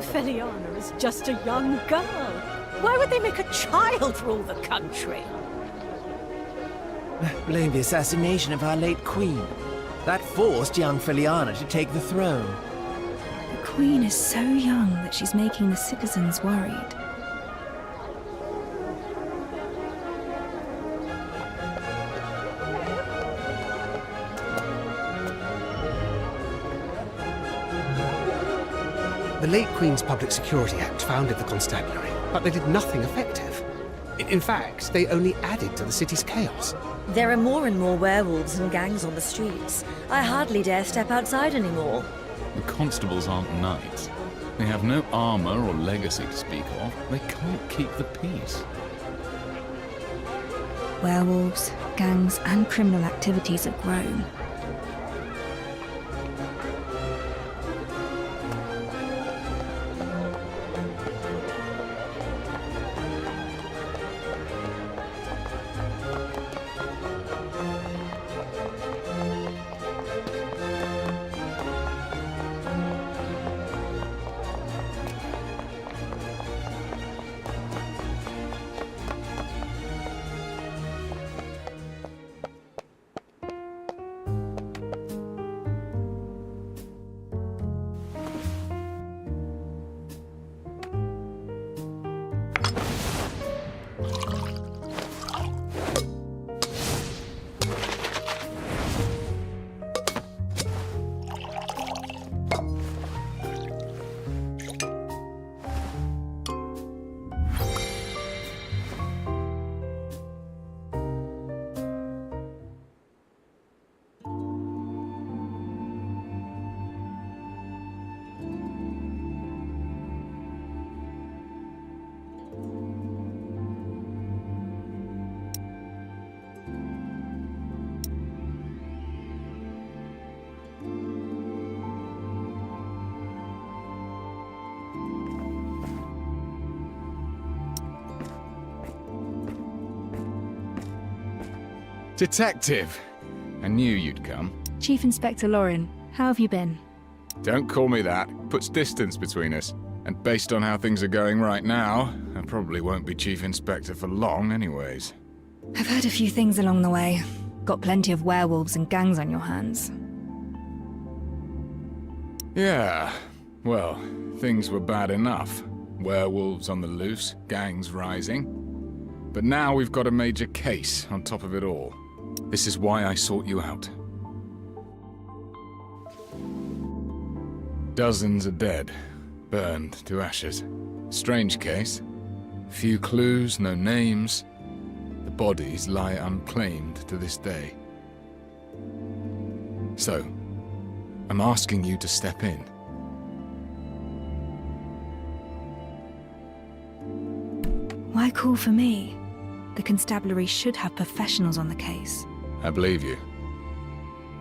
Feliana is just a young girl. Why would they make a child rule the country? Blame the assassination of our late queen. That forced young Feliana to take the throne. The queen is so young that she's making the citizens worried. The late Queen's Public Security Act founded the constabulary, but they did nothing effective. In fact, they only added to the city's chaos. There are more and more werewolves and gangs on the streets. I hardly dare step outside anymore. The constables aren't knights. They have no armor or legacy to speak of. They can't keep the peace. Werewolves, gangs, and criminal activities have grown. Detective! I knew you'd come. Chief Inspector Lauren, how have you been? Don't call me that. Puts distance between us. And based on how things are going right now, I probably won't be Chief Inspector for long anyways. I've heard a few things along the way. Got plenty of werewolves and gangs on your hands. Yeah, well, things were bad enough. Werewolves on the loose, gangs rising. But now we've got a major case on top of it all. This is why I sought you out. Dozens are dead, burned to ashes. Strange case. Few clues, no names. The bodies lie unclaimed to this day. So, I'm asking you to step in. Why call for me? The constabulary should have professionals on the case. I believe you.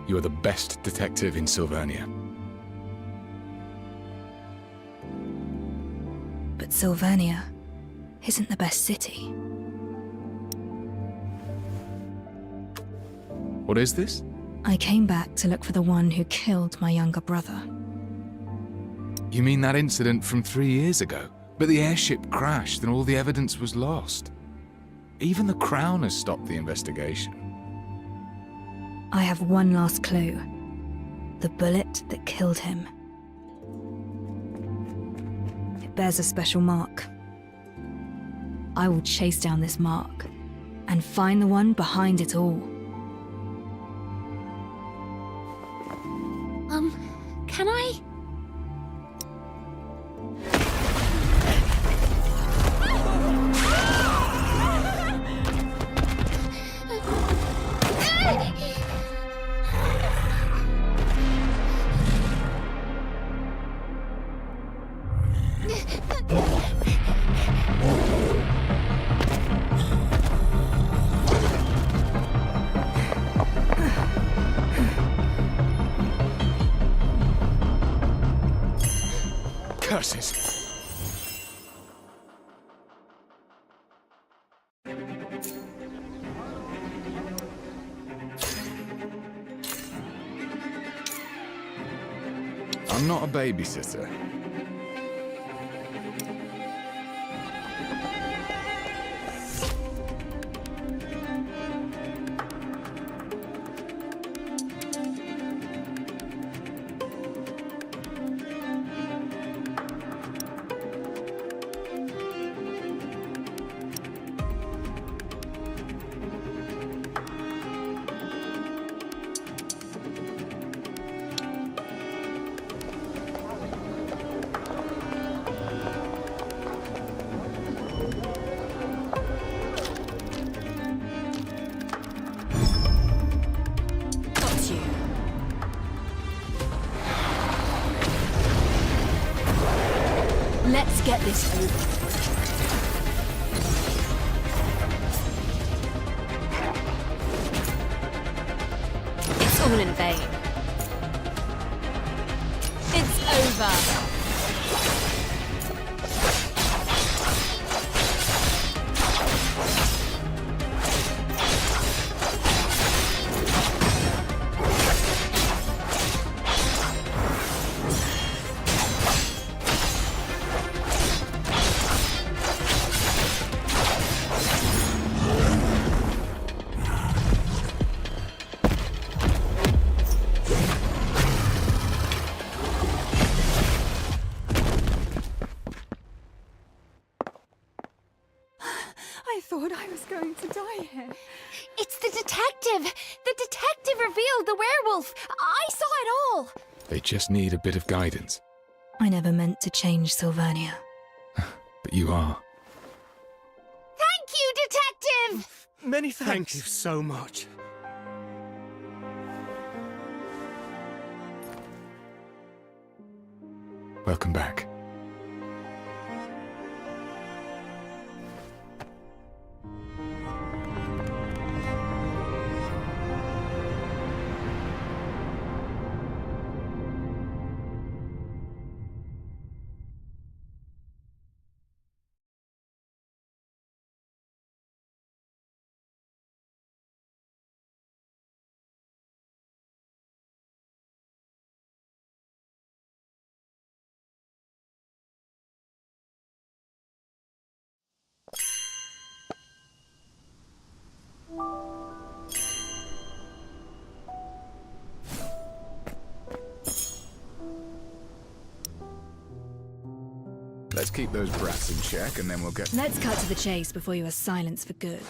You are the best detective in Silvernia. But Silvernia isn't the best city. What is this? I came back to look for the one who killed my younger brother. You mean that incident from 3 years ago? But the airship crashed and all the evidence was lost. Even the Crown has stopped the investigation. I have one last clue. The bullet that killed him. It bears a special mark. I will chase down this mark and find the one behind it all. Can I? Curses! I'm not a babysitter. Got you. Let's get this over. It's all in vain. It's over. I thought I was going to die here. It's the detective! The detective revealed the werewolf! I saw it all! They just need a bit of guidance. I never meant to change Silvernia. But you are. Thank you, detective! Many Thank thanks. you so much. Welcome back. Let's keep those brats in check, and then we'll get... Let's cut to the chase before you are silenced for good.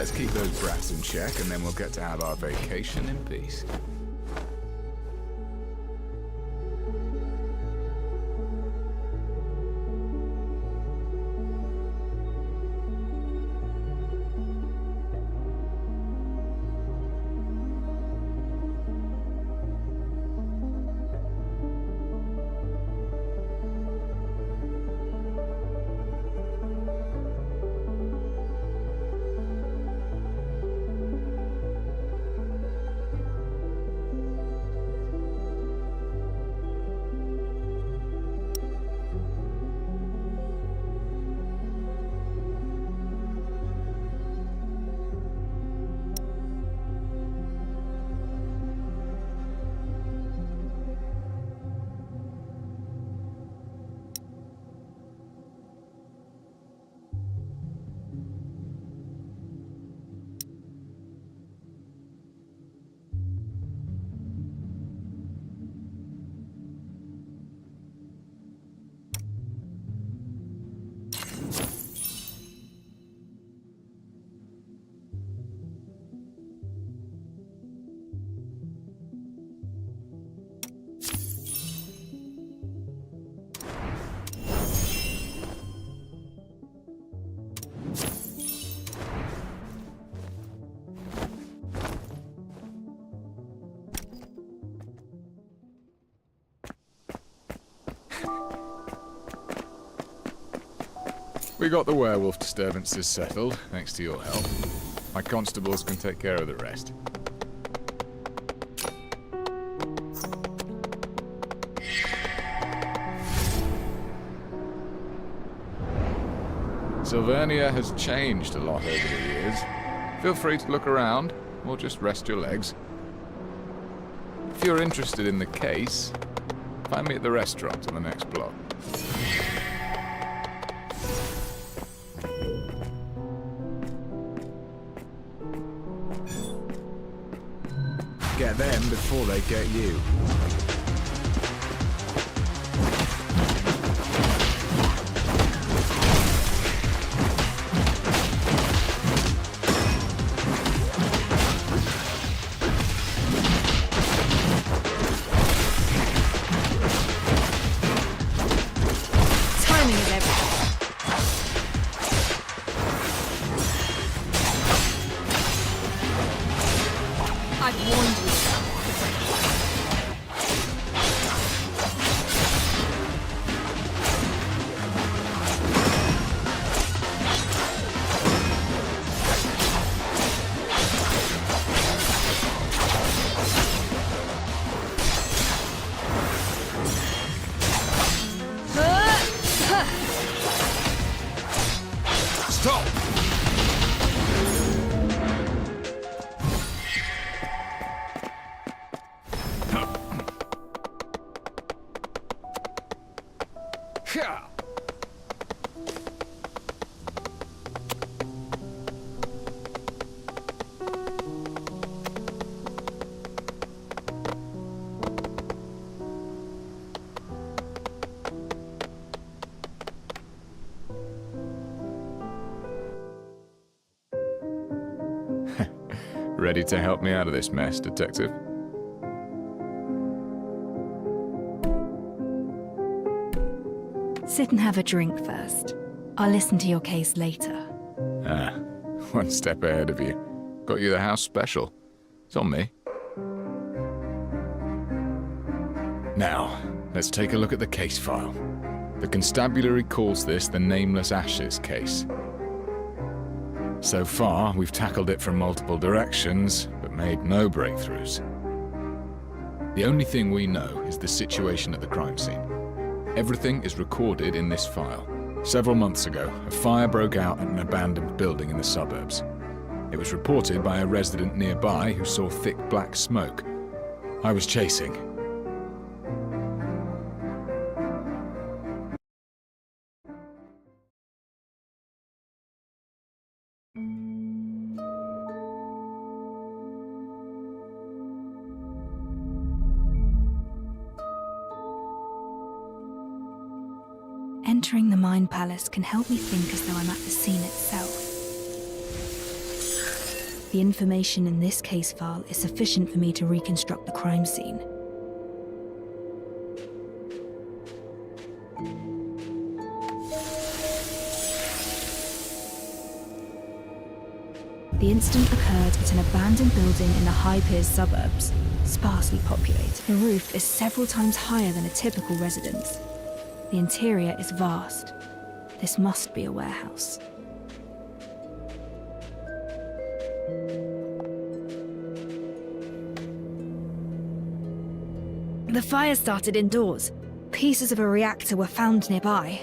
Let's keep those brats in check, and then we'll get to have our vacation in peace. We got the werewolf disturbances settled, thanks to your help. My constables can take care of the rest. Silvernia has changed a lot over the years. Feel free to look around, or just rest your legs. If you're interested in the case, find me at the restaurant on the next block. Get them before they get you. Timing is everything. I've warned you. Stop! Ready to help me out of this mess, Detective? Sit and have a drink first. I'll listen to your case later. Ah, one step ahead of you. Got you the house special. It's on me. Now, let's take a look at the case file. The constabulary calls this the Nameless Ashes case. So far, we've tackled it from multiple directions, but made no breakthroughs. The only thing we know is the situation at the crime scene. Everything is recorded in this file. Several months ago, a fire broke out at an abandoned building in the suburbs. It was reported by a resident nearby who saw thick black smoke. I was chasing. Entering the Mind Palace can help me think as though I'm at the scene itself. The information in this case file is sufficient for me to reconstruct the crime scene. The incident occurred at an abandoned building in the High Piers suburbs, sparsely populated. The roof is several times higher than a typical residence. The interior is vast. This must be a warehouse. The fire started indoors. Pieces of a reactor were found nearby.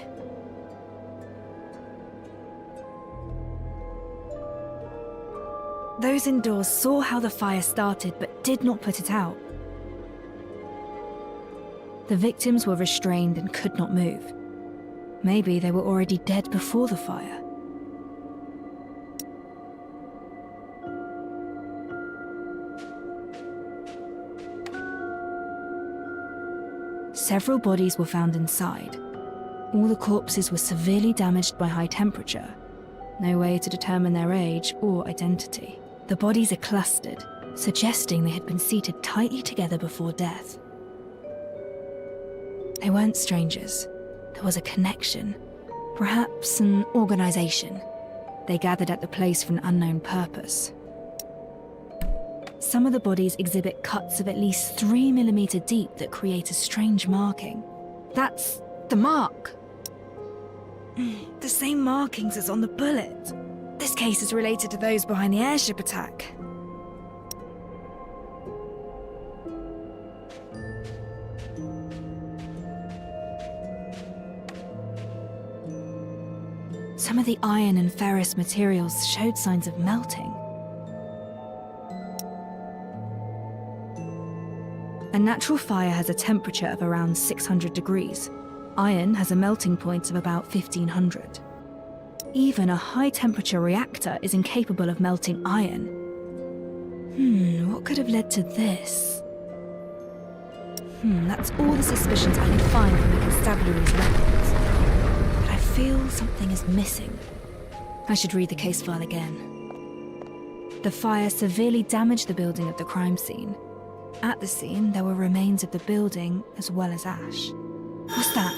Those indoors saw how the fire started but did not put it out. The victims were restrained and could not move. Maybe they were already dead before the fire. Several bodies were found inside. All the corpses were severely damaged by high temperature. No way to determine their age or identity. The bodies are clustered, suggesting they had been seated tightly together before death. They weren't strangers. There was a connection, perhaps an organization. They gathered at the place for an unknown purpose. Some of the bodies exhibit cuts of at least 3 mm deep that create a strange marking. That's the mark. The same markings as on the bullet. This case is related to those behind the airship attack. Some of the iron and ferrous materials showed signs of melting. A natural fire has a temperature of around 600 degrees. Iron has a melting point of about 1500. Even a high-temperature reactor is incapable of melting iron. What could have led to this? That's all the suspicions I can find from the constabulary's records. But I feel something is missing. I should read the case file again. The fire severely damaged the building at the crime scene. At the scene, there were remains of the building as well as ash. What's that?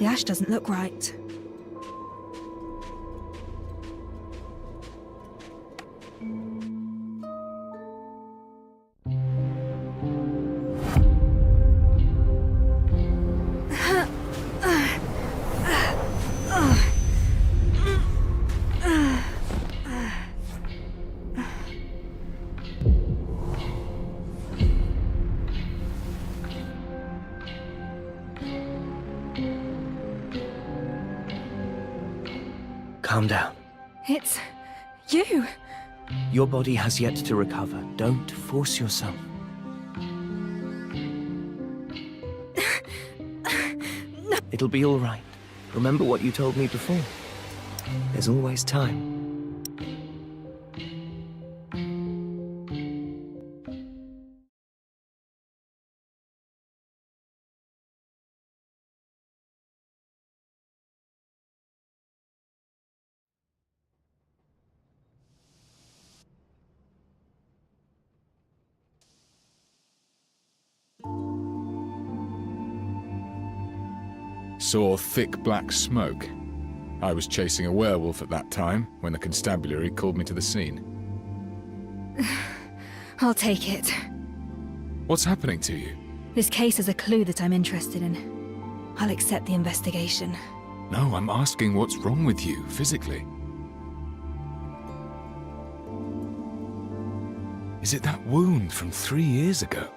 The ash doesn't look right. Calm down. It's you. Your body has yet to recover. Don't force yourself. It'll be all right. Remember what you told me before. There's always time. Saw thick black smoke. I was chasing a werewolf at that time when the constabulary called me to the scene. I'll take it. What's happening to you? This case is a clue that I'm interested in. I'll accept the investigation. No, I'm asking what's wrong with you, physically. Is it that wound from 3 years ago?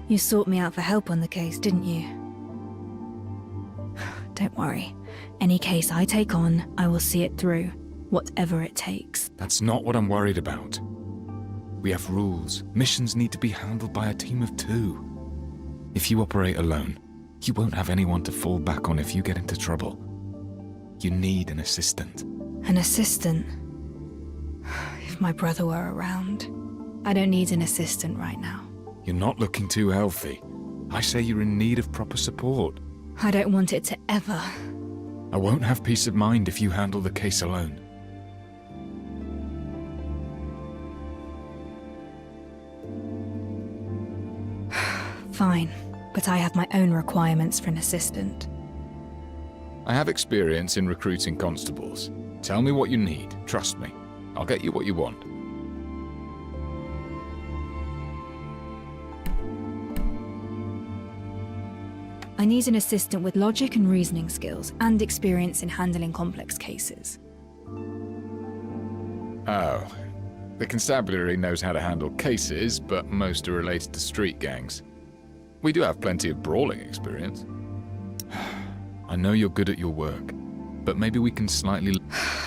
You sought me out for help on the case, didn't you? Don't worry. Any case I take on, I will see it through, whatever it takes. That's not what I'm worried about. We have rules. Missions need to be handled by a team of 2. If you operate alone, you won't have anyone to fall back on if you get into trouble. You need an assistant. An assistant? If my brother were around. I don't need an assistant right now. You're not looking too healthy. I say you're in need of proper support. I don't want it to ever. I won't have peace of mind if you handle the case alone. Fine, but I have my own requirements for an assistant. I have experience in recruiting constables. Tell me what you need. Trust me. I'll get you what you want. I need an assistant with logic and reasoning skills, and experience in handling complex cases. Oh. The constabulary knows how to handle cases, but most are related to street gangs. We do have plenty of brawling experience. I know you're good at your work, but maybe we can slightly...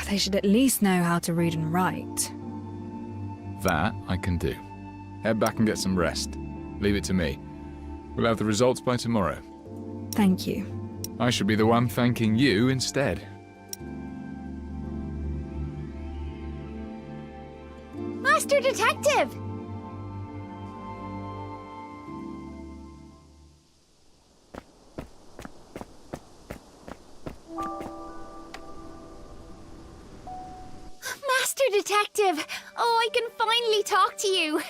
They should at least know how to read and write. That I can do. Head back and get some rest. Leave it to me. We'll have the results by tomorrow. Thank you. I should be the one thanking you instead. Master Detective! Master Detective! Oh, I can finally talk to you.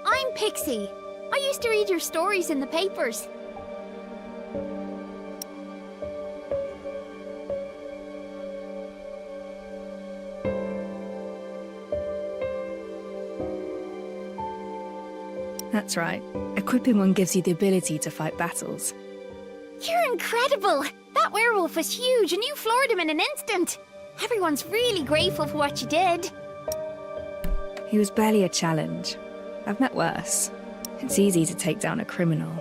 I'm Pixie. I used to read your stories in the papers. That's right. Equipping one gives you the ability to fight battles. You're incredible! That werewolf was huge and you floored him in an instant. Everyone's really grateful for what you did. He was barely a challenge. I've met worse. It's easy to take down a criminal.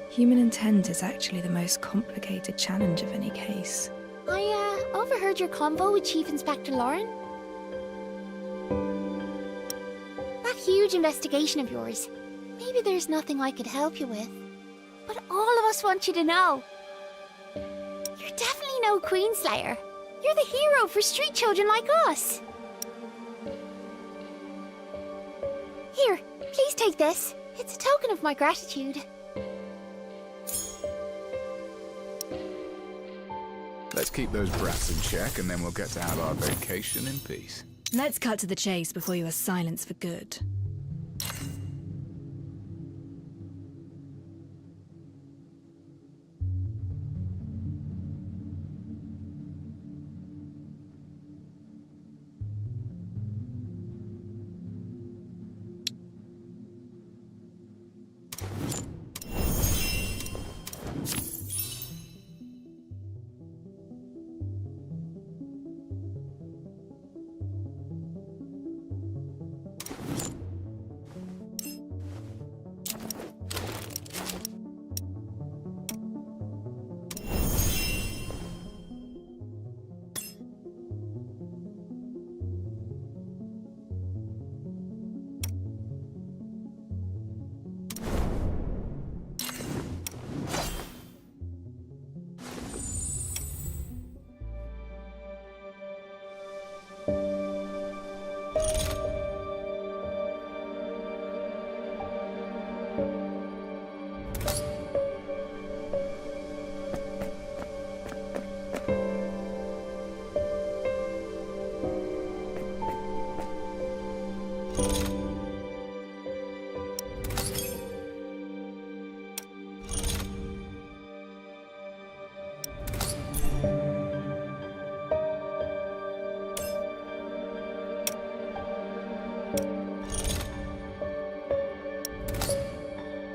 Human intent is actually the most complicated challenge of any case. I overheard your convo with Chief Inspector Lauren. That huge investigation of yours. Maybe there's nothing I could help you with. But all of us want you to know. You're definitely no Queenslayer. You're the hero for street children like us. Here, please take this. It's a token of my gratitude. Let's keep those brats in check, and then we'll get to have our vacation in peace. Let's cut to the chase before you are silenced for good.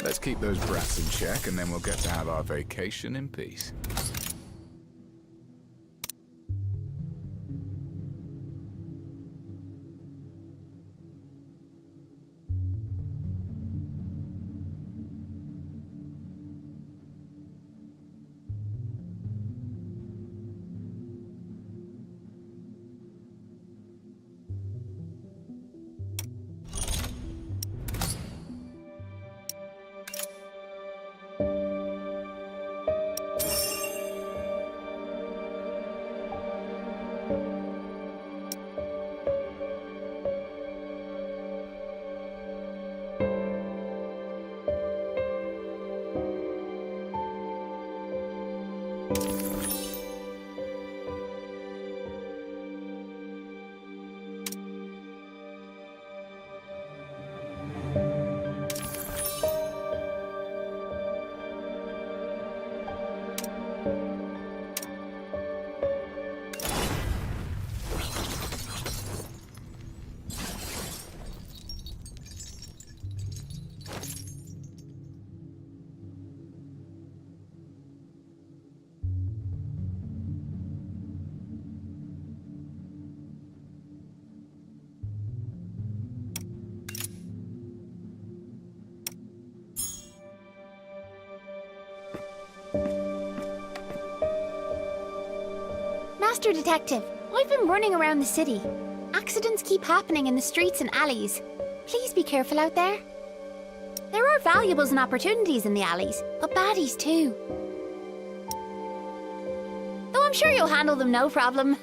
Let's keep those brats in check, and then we'll get to have our vacation in peace. Master Detective, I've been running around the city. Accidents keep happening in the streets and alleys. Please be careful out there. There are valuables and opportunities in the alleys, but baddies too. Though I'm sure you'll handle them no problem.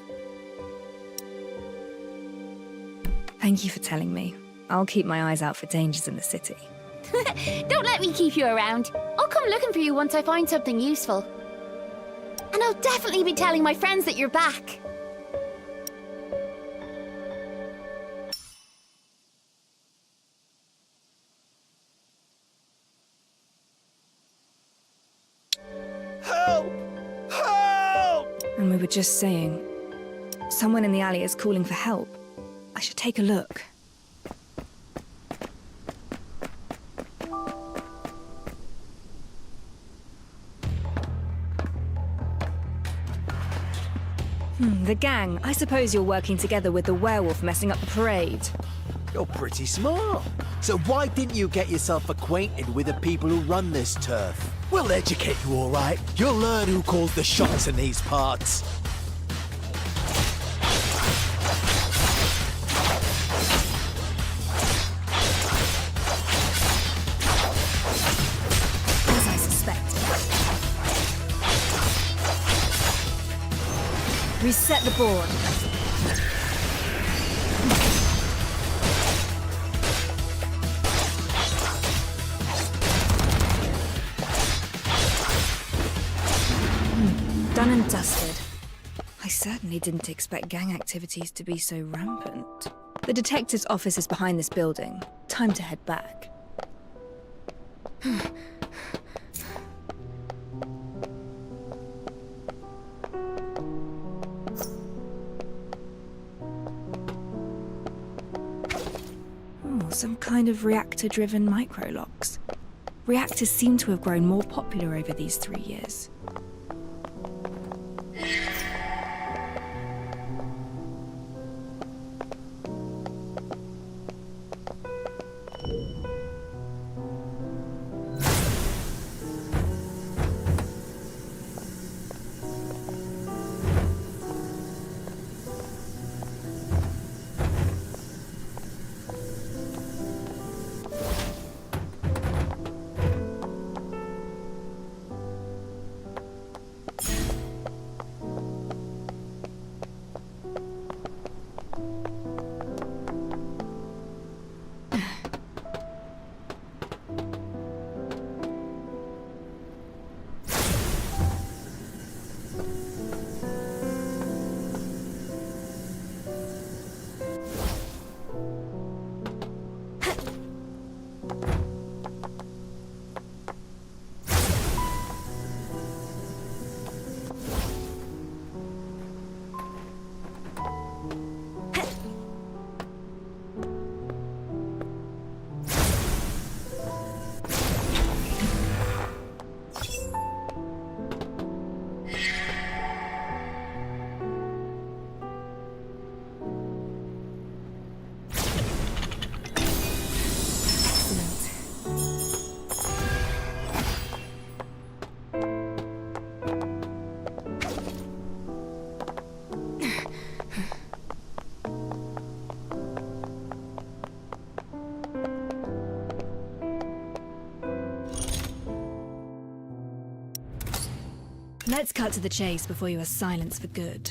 Thank you for telling me. I'll keep my eyes out for dangers in the city. Don't let me keep you around. I'll come looking for you once I find something useful. And I'll definitely be telling my friends that you're back. Help! Help! And we were just saying, someone in the alley is calling for help. I should take a look. The gang. I suppose you're working together with the werewolf messing up the parade. You're pretty smart. So why didn't you get yourself acquainted with the people who run this turf? We'll educate you, all right. You'll learn who calls the shots in these parts. As I suspected. Reset the board. Done and dusted. I certainly didn't expect gang activities to be so rampant. The detective's office is behind this building. Time to head back. Some kind of reactor-driven microlocks. Reactors seem to have grown more popular over these 3 years. Let's cut to the chase before you are silenced for good.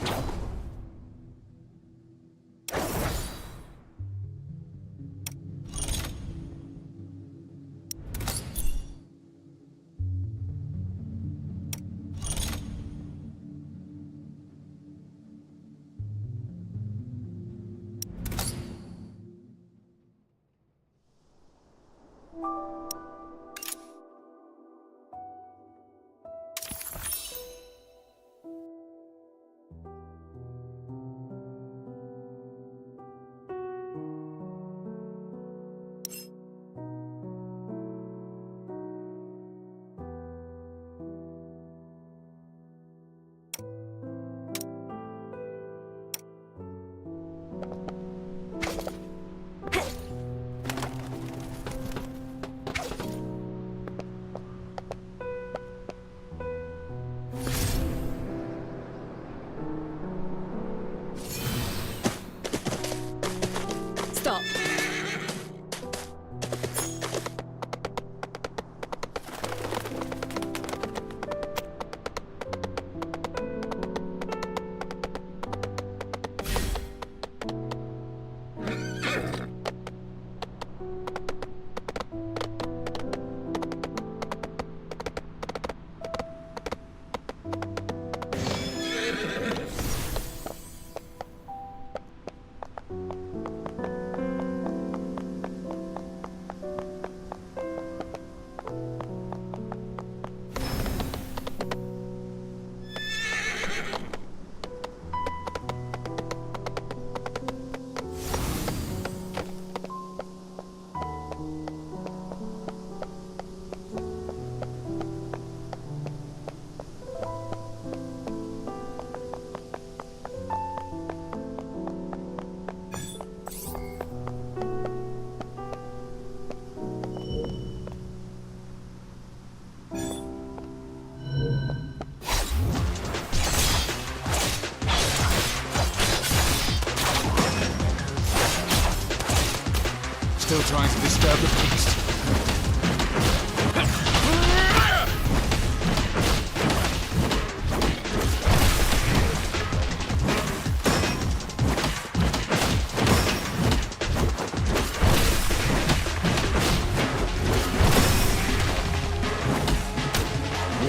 trying to disturb the peace.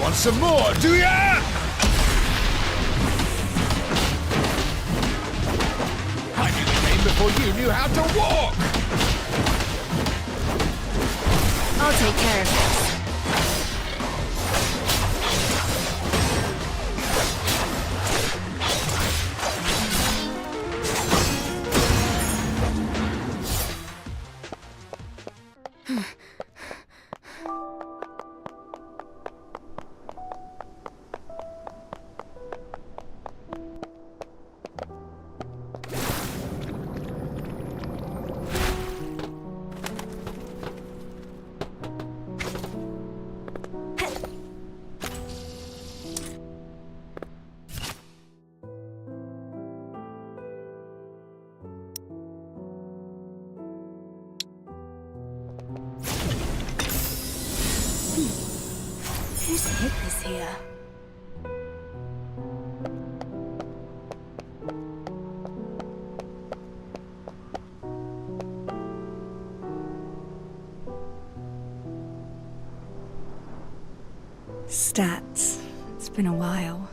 Want some more, do ya? I knew the game before you knew how to walk! I'll take care of this. Who's hid this here? Stats. It's been a while.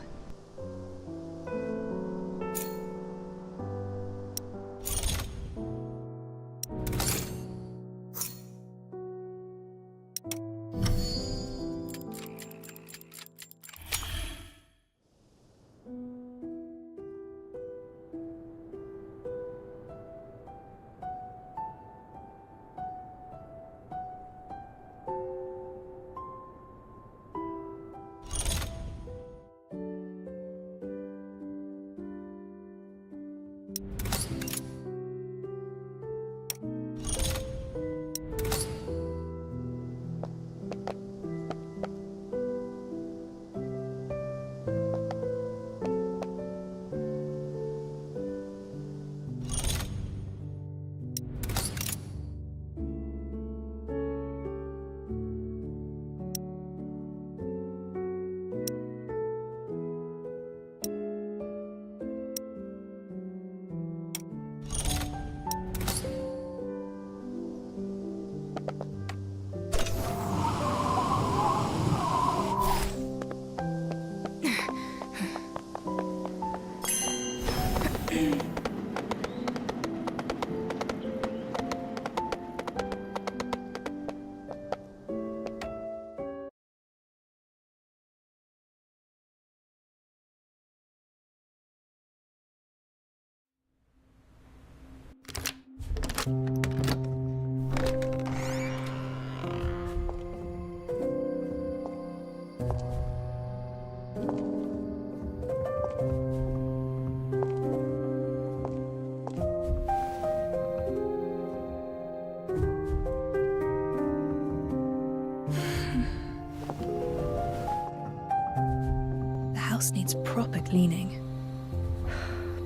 The house needs proper cleaning.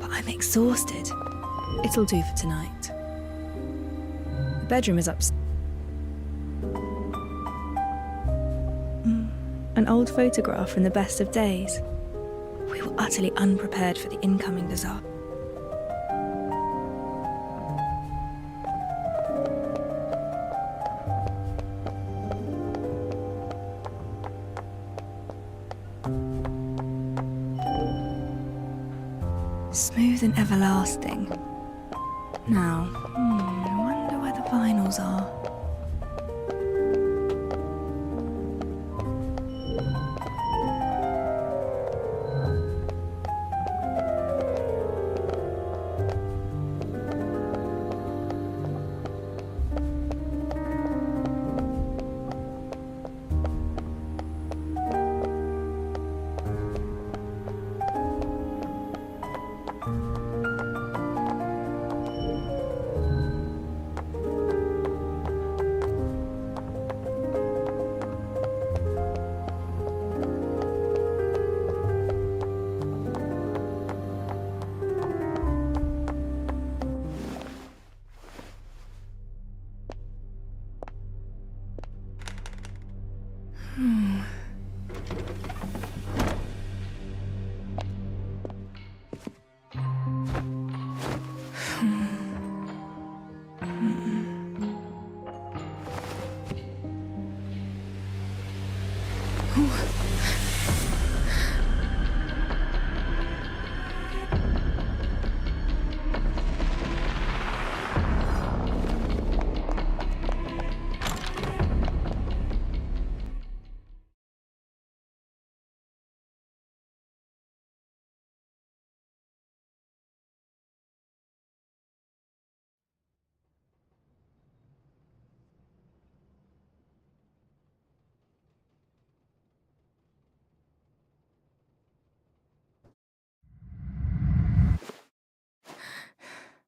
But I'm exhausted. It'll do for tonight. The bedroom is upstairs. An old photograph from the best of days. We were utterly unprepared for the incoming disaster. Smooth and everlasting. Now, I wonder where the vinyls are.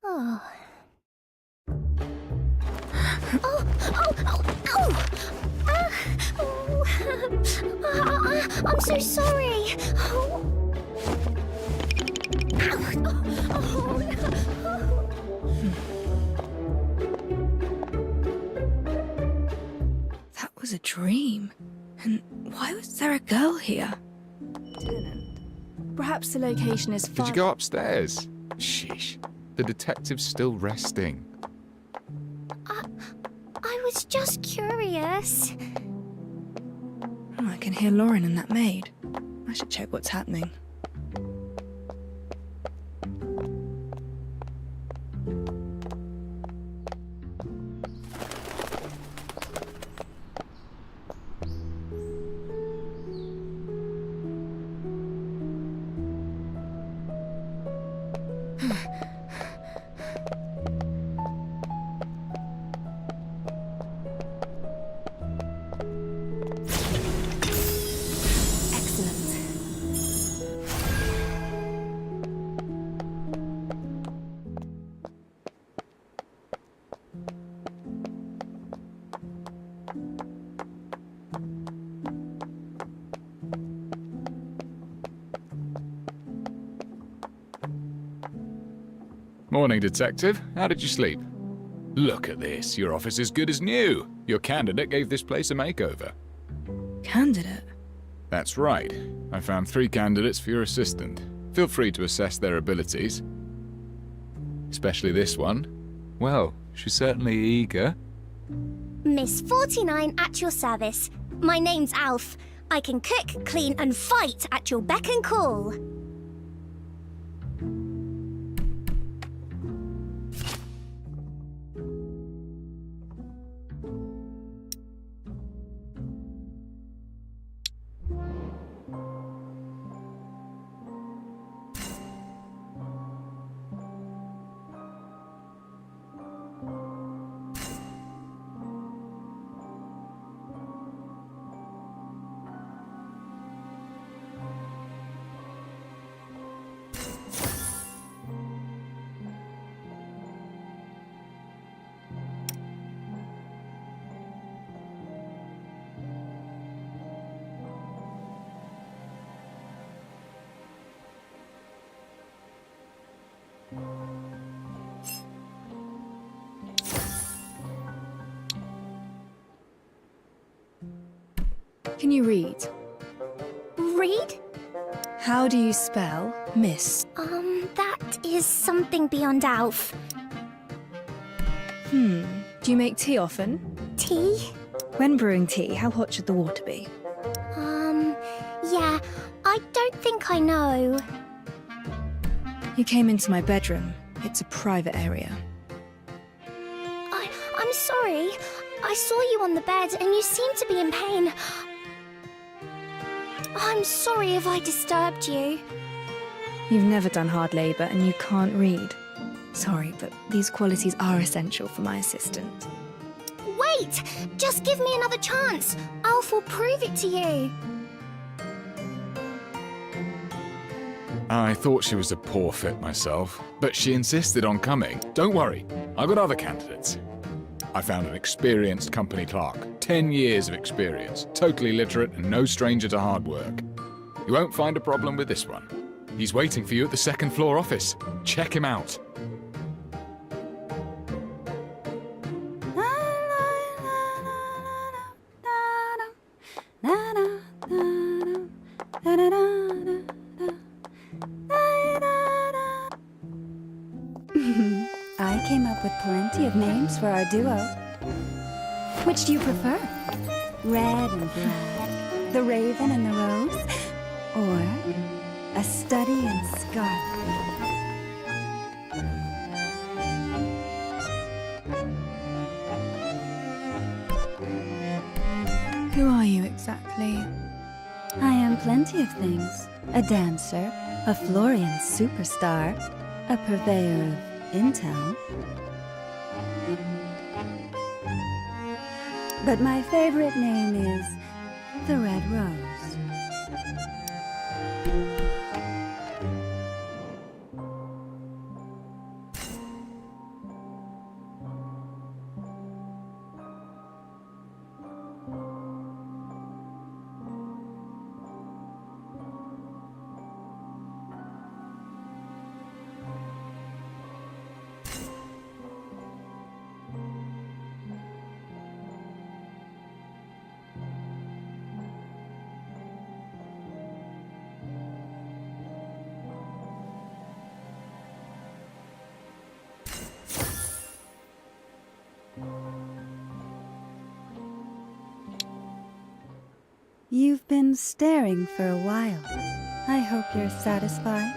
Oh. Oh, oh, oh, oh! I'm so sorry. Oh. Oh, no. That was a dream. And why was there a girl here? Tenant. Perhaps the location is far... Did you go upstairs? Sheesh. The detective's still resting. I was just curious. Oh, I can hear Lauren and that maid. I should check what's happening. Morning, Detective. How did you sleep? Look at this. Your office is good as new. Your candidate gave this place a makeover. Candidate? That's right. I found 3 candidates for your assistant. Feel free to assess their abilities. Especially this one. Well, she's certainly eager. Miss 49 at your service. My name's Alf. I can cook, clean, and fight at your beck and call. Can you read? Read? How do you spell miss? That is something beyond Alf. Do you make tea often? Tea? When brewing tea, how hot should the water be? Yeah, I don't think I know. You came into my bedroom. It's a private area. I'm sorry. I saw you on the bed and you seemed to be in pain. I'm sorry if I disturbed you. You've never done hard labour and you can't read. Sorry, but these qualities are essential for my assistant. Wait! Just give me another chance. Alf will prove it to you. I thought she was a poor fit myself, but she insisted on coming. Don't worry, I've got other candidates. I found an experienced company clerk, 10 years of experience, totally literate and no stranger to hard work. You won't find a problem with this one. He's waiting for you at the second floor office. Check him out. I came up with plenty of names for our duo. Which do you prefer? Red and black, the raven and the rose, or a study and scarlet. Who are you exactly? I am plenty of things. A dancer, a Florian superstar, a purveyor of intel. But my favorite name is the Red Rose. You've been staring for a while. I hope you're satisfied.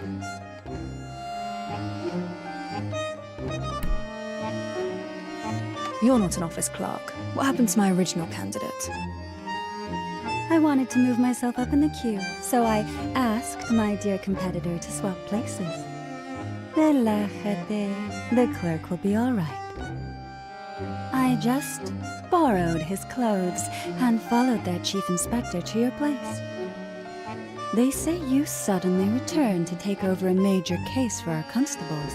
You're not an office clerk. What happened to my original candidate? I wanted to move myself up in the queue, so I asked my dear competitor to swap places. Relájate. The clerk will be all right. I just borrowed his clothes and followed their chief inspector to your place. They say you suddenly returned to take over a major case for our constables.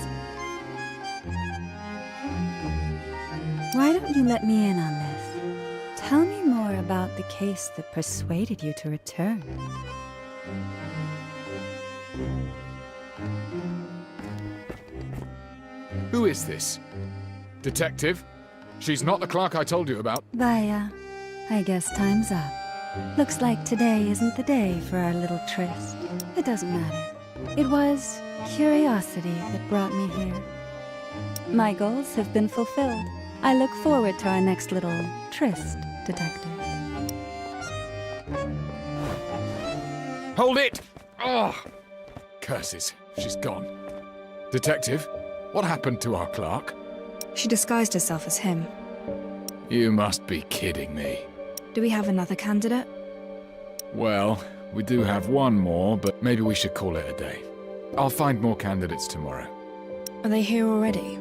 Why don't you let me in on this? Tell me more about the case that persuaded you to return. Who is this? Detective? She's not the clerk I told you about. Vaya, I guess time's up. Looks like today isn't the day for our little tryst. It doesn't matter. It was curiosity that brought me here. My goals have been fulfilled. I look forward to our next little tryst, Detective. Hold it! Oh! Curses. She's gone. Detective, what happened to our clerk? She disguised herself as him. You must be kidding me. Do we have another candidate? Well, we do have one more, but maybe we should call it a day. I'll find more candidates tomorrow. Are they here already?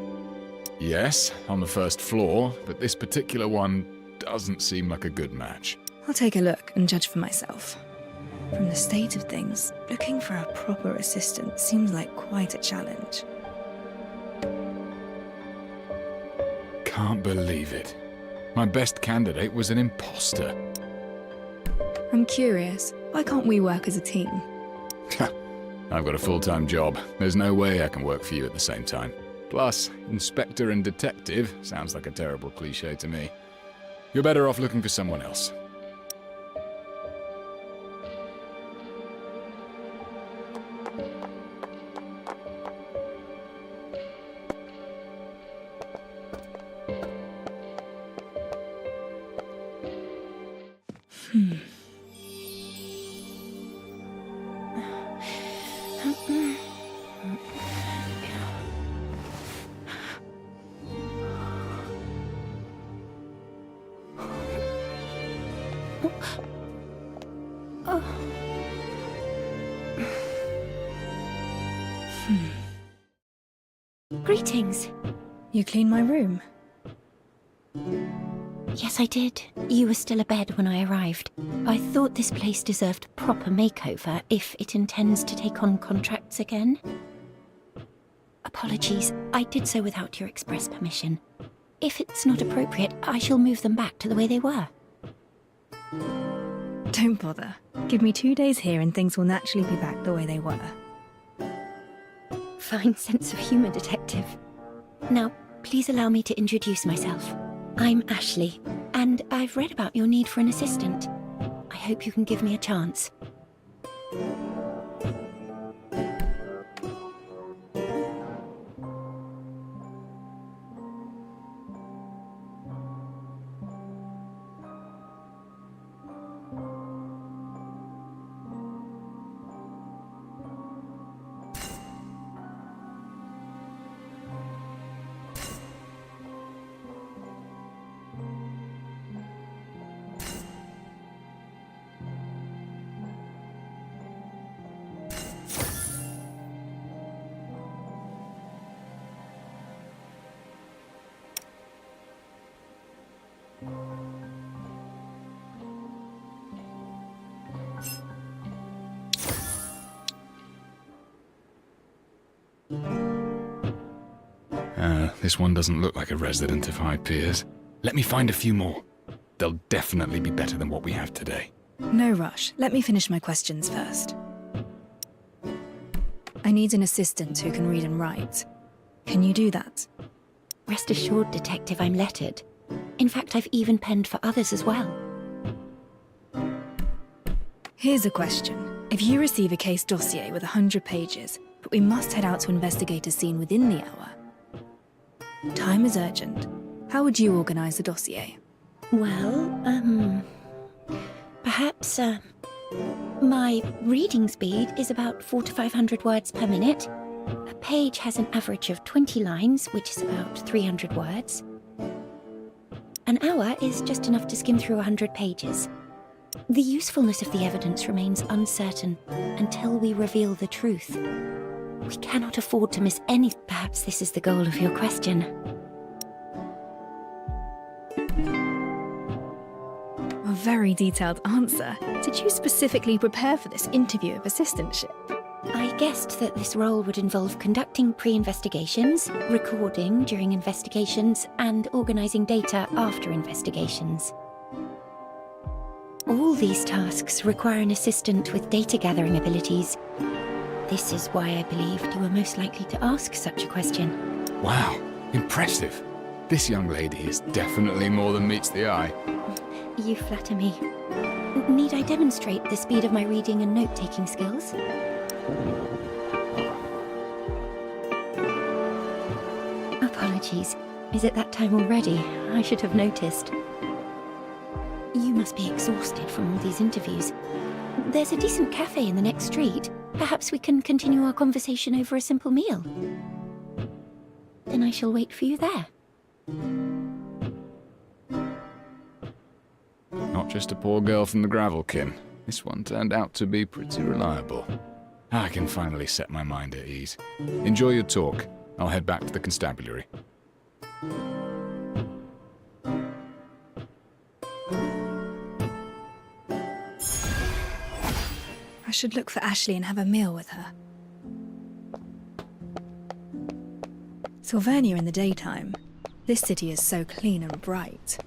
Yes, on the first floor, but this particular one doesn't seem like a good match. I'll take a look and judge for myself. From the state of things, looking for a proper assistant seems like quite a challenge. Can't believe it. My best candidate was an imposter. I'm curious, why can't we work as a team? I've got a full-time job. There's no way I can work for you at the same time. Plus, inspector and detective sounds like a terrible cliché to me. You're better off looking for someone else. Greetings. You cleaned my room? Yes, I did. You were still abed when I arrived. I thought this place deserved a proper makeover if it intends to take on contracts again. Apologies, I did so without your express permission. If it's not appropriate, I shall move them back to the way they were. Don't bother. Give me 2 days here and things will naturally be back the way they were. Fine sense of humour, Detective. Now, please allow me to introduce myself. I'm Ashley, and I've read about your need for an assistant. I hope you can give me a chance. This one doesn't look like a resident of High Piers. Let me find a few more. They'll definitely be better than what we have today. No rush. Let me finish my questions first. I need an assistant who can read and write. Can you do that? Rest assured, Detective, I'm lettered. In fact, I've even penned for others as well. Here's a question. If you receive a case dossier with 100 pages, but we must head out to investigate a scene within the hour. Time is urgent. How would you organize the dossier? Well, perhaps, my reading speed is about 400 to 500 words per minute. A page has an average of 20 lines, which is about 300 words. An hour is just enough to skim through 100 pages. The usefulness of the evidence remains uncertain until we reveal the truth. We cannot afford to miss any. Perhaps this is the goal of your question. A very detailed answer. Did you specifically prepare for this interview of assistantship? I guessed that this role would involve conducting pre-investigations, recording during investigations, and organising data after investigations. All these tasks require an assistant with data-gathering abilities. This is why I believed you were most likely to ask such a question. Wow, impressive. This young lady is definitely more than meets the eye. You flatter me. Need I demonstrate the speed of my reading and note-taking skills? Apologies. Is it that time already? I should have noticed. You must be exhausted from all these interviews. There's a decent cafe in the next street. Perhaps we can continue our conversation over a simple meal. Then I shall wait for you there. Not just a poor girl from the Gravelkin. This one turned out to be pretty reliable. I can finally set my mind at ease. Enjoy your talk. I'll head back to the constabulary. I should look for Ashley and have a meal with her. Silvernia in the daytime. This city is so clean and bright.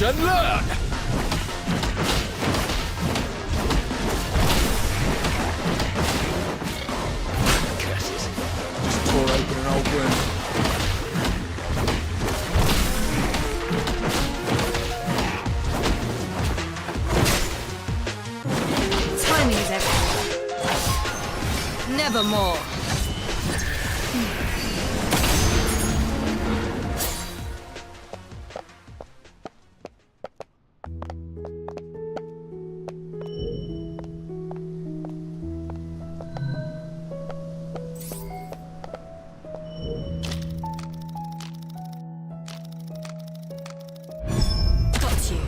and learn! Curses. Just tore open an old wound. Timing is everything. Nevermore. Got you.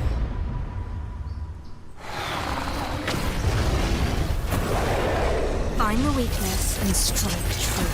Find the weakness and strike true.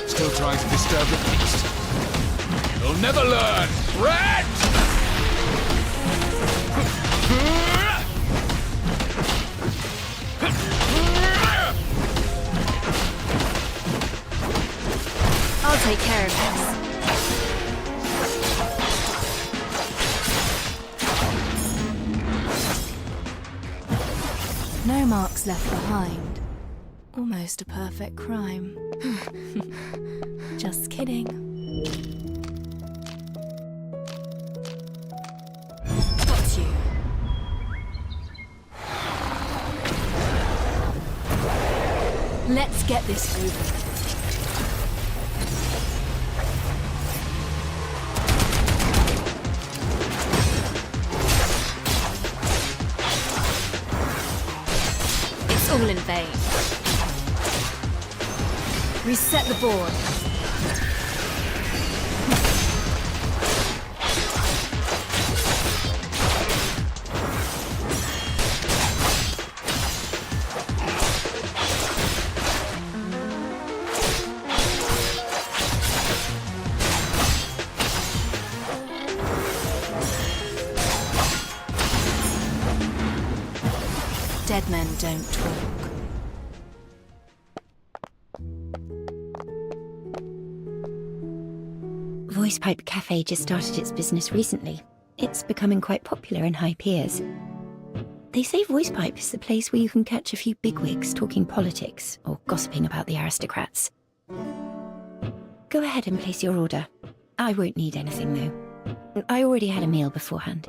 Still trying to disturb the peace. You'll never learn! Red! I'll take care of this. No marks left behind. Almost a perfect crime. Just kidding. Got you. Let's get this over with. It's all in vain. Reset the board. Dead men don't talk. Voice Pipe Cafe just started its business recently. It's becoming quite popular in high piers. They say Voice Pipe is the place where you can catch a few bigwigs talking politics or gossiping about the aristocrats. Go ahead and place your order. I won't need anything, though. I already had a meal beforehand.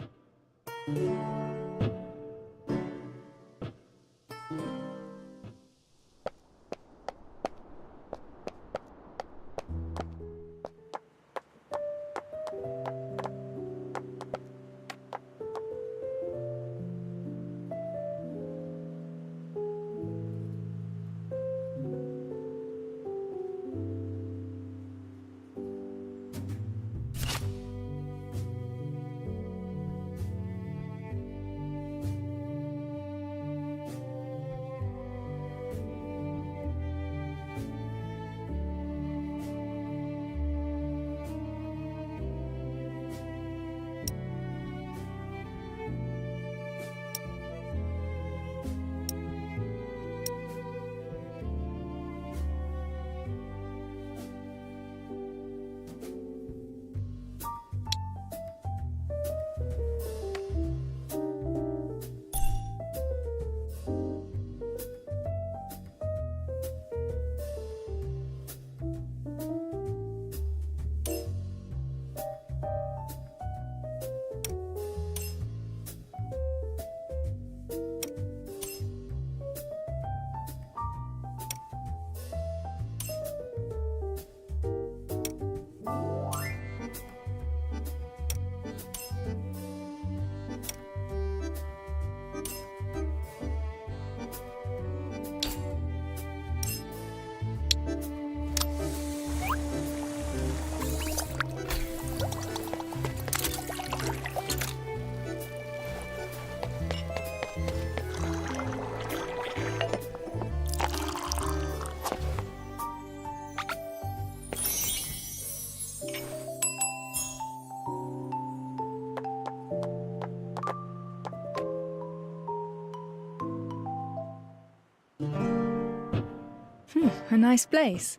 A nice place.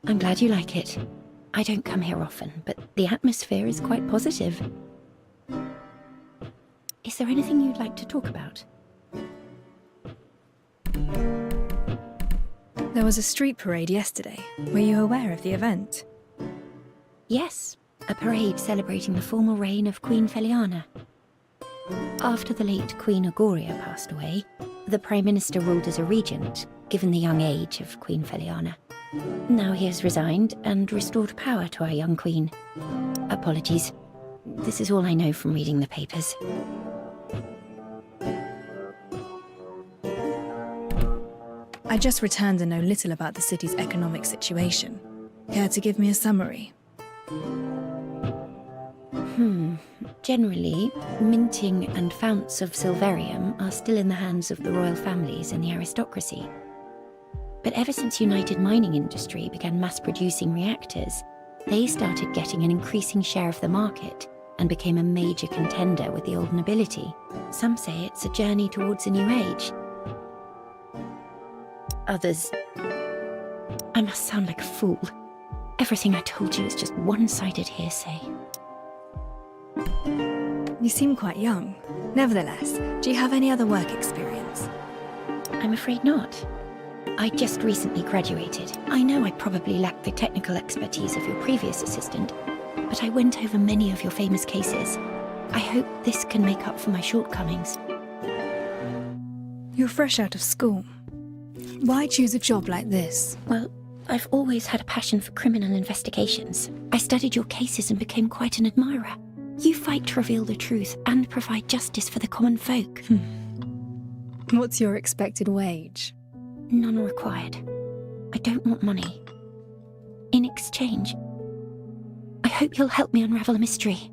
I'm glad you like it. I don't come here often, but the atmosphere is quite positive. Is there anything you'd like to talk about? There was a street parade yesterday. Were you aware of the event? Yes, a parade celebrating the formal reign of Queen Feliana. After the late Queen Agoria passed away, the Prime Minister ruled as a regent, given the young age of Queen Feliana. Now he has resigned and restored power to our young queen. Apologies. This is all I know from reading the papers. I just returned and know little about the city's economic situation. Care to give me a summary? Generally, minting and founts of silverium are still in the hands of the royal families and the aristocracy. But ever since United Mining Industry began mass-producing reactors, they started getting an increasing share of the market and became a major contender with the old nobility. Some say it's a journey towards a new age. Others... I must sound like a fool. Everything I told you is just one-sided hearsay. You seem quite young. Nevertheless, do you have any other work experience? I'm afraid not. I just recently graduated. I know I probably lack the technical expertise of your previous assistant, but I went over many of your famous cases. I hope this can make up for my shortcomings. You're fresh out of school. Why choose a job like this? Well, I've always had a passion for criminal investigations. I studied your cases and became quite an admirer. You fight to reveal the truth and provide justice for the common folk. What's your expected wage? None required. I don't want money. In exchange, I hope you'll help me unravel a mystery.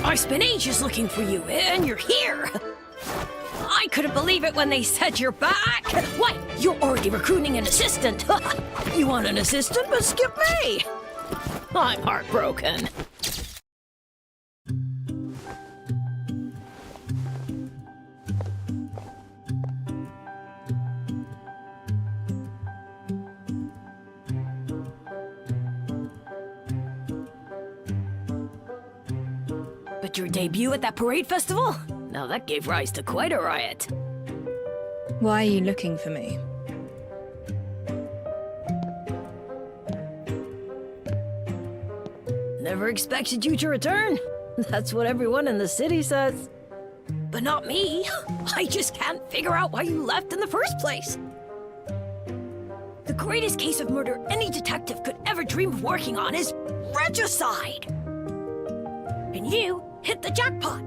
I spent ages looking for you, and you're here! I couldn't believe it when they said you're back! Why, you're already recruiting an assistant! You want an assistant, but skip me! I'm heartbroken. But your debut at that parade festival? Now that gave rise to quite a riot. Why are you looking for me? Never expected you to return. That's what everyone in the city says. But not me. I just can't figure out why you left in the first place. The greatest case of murder any detective could ever dream of working on is regicide. And you hit the jackpot.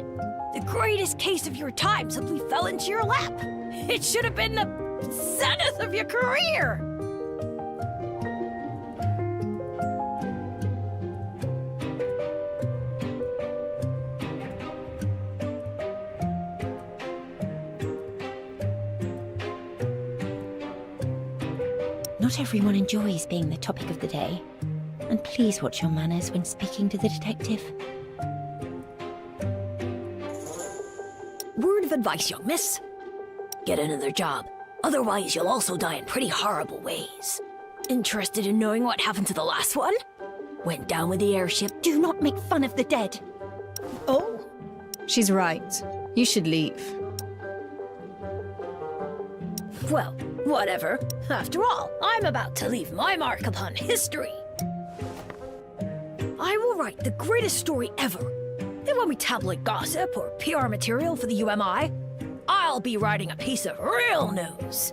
The greatest case of your time simply fell into your lap. It should have been the zenith of your career. Not everyone enjoys being the topic of the day. And please watch your manners when speaking to the detective. Word of advice, young miss. Get another job. Otherwise, you'll also die in pretty horrible ways. Interested in knowing what happened to the last one? Went down with the airship. Do not make fun of the dead. Oh. She's right. You should leave. Well, whatever. After all, I'm about to leave my mark upon history. I will write the greatest story ever. It won't be tabloid gossip or PR material for the UMI. I'll be writing a piece of real news.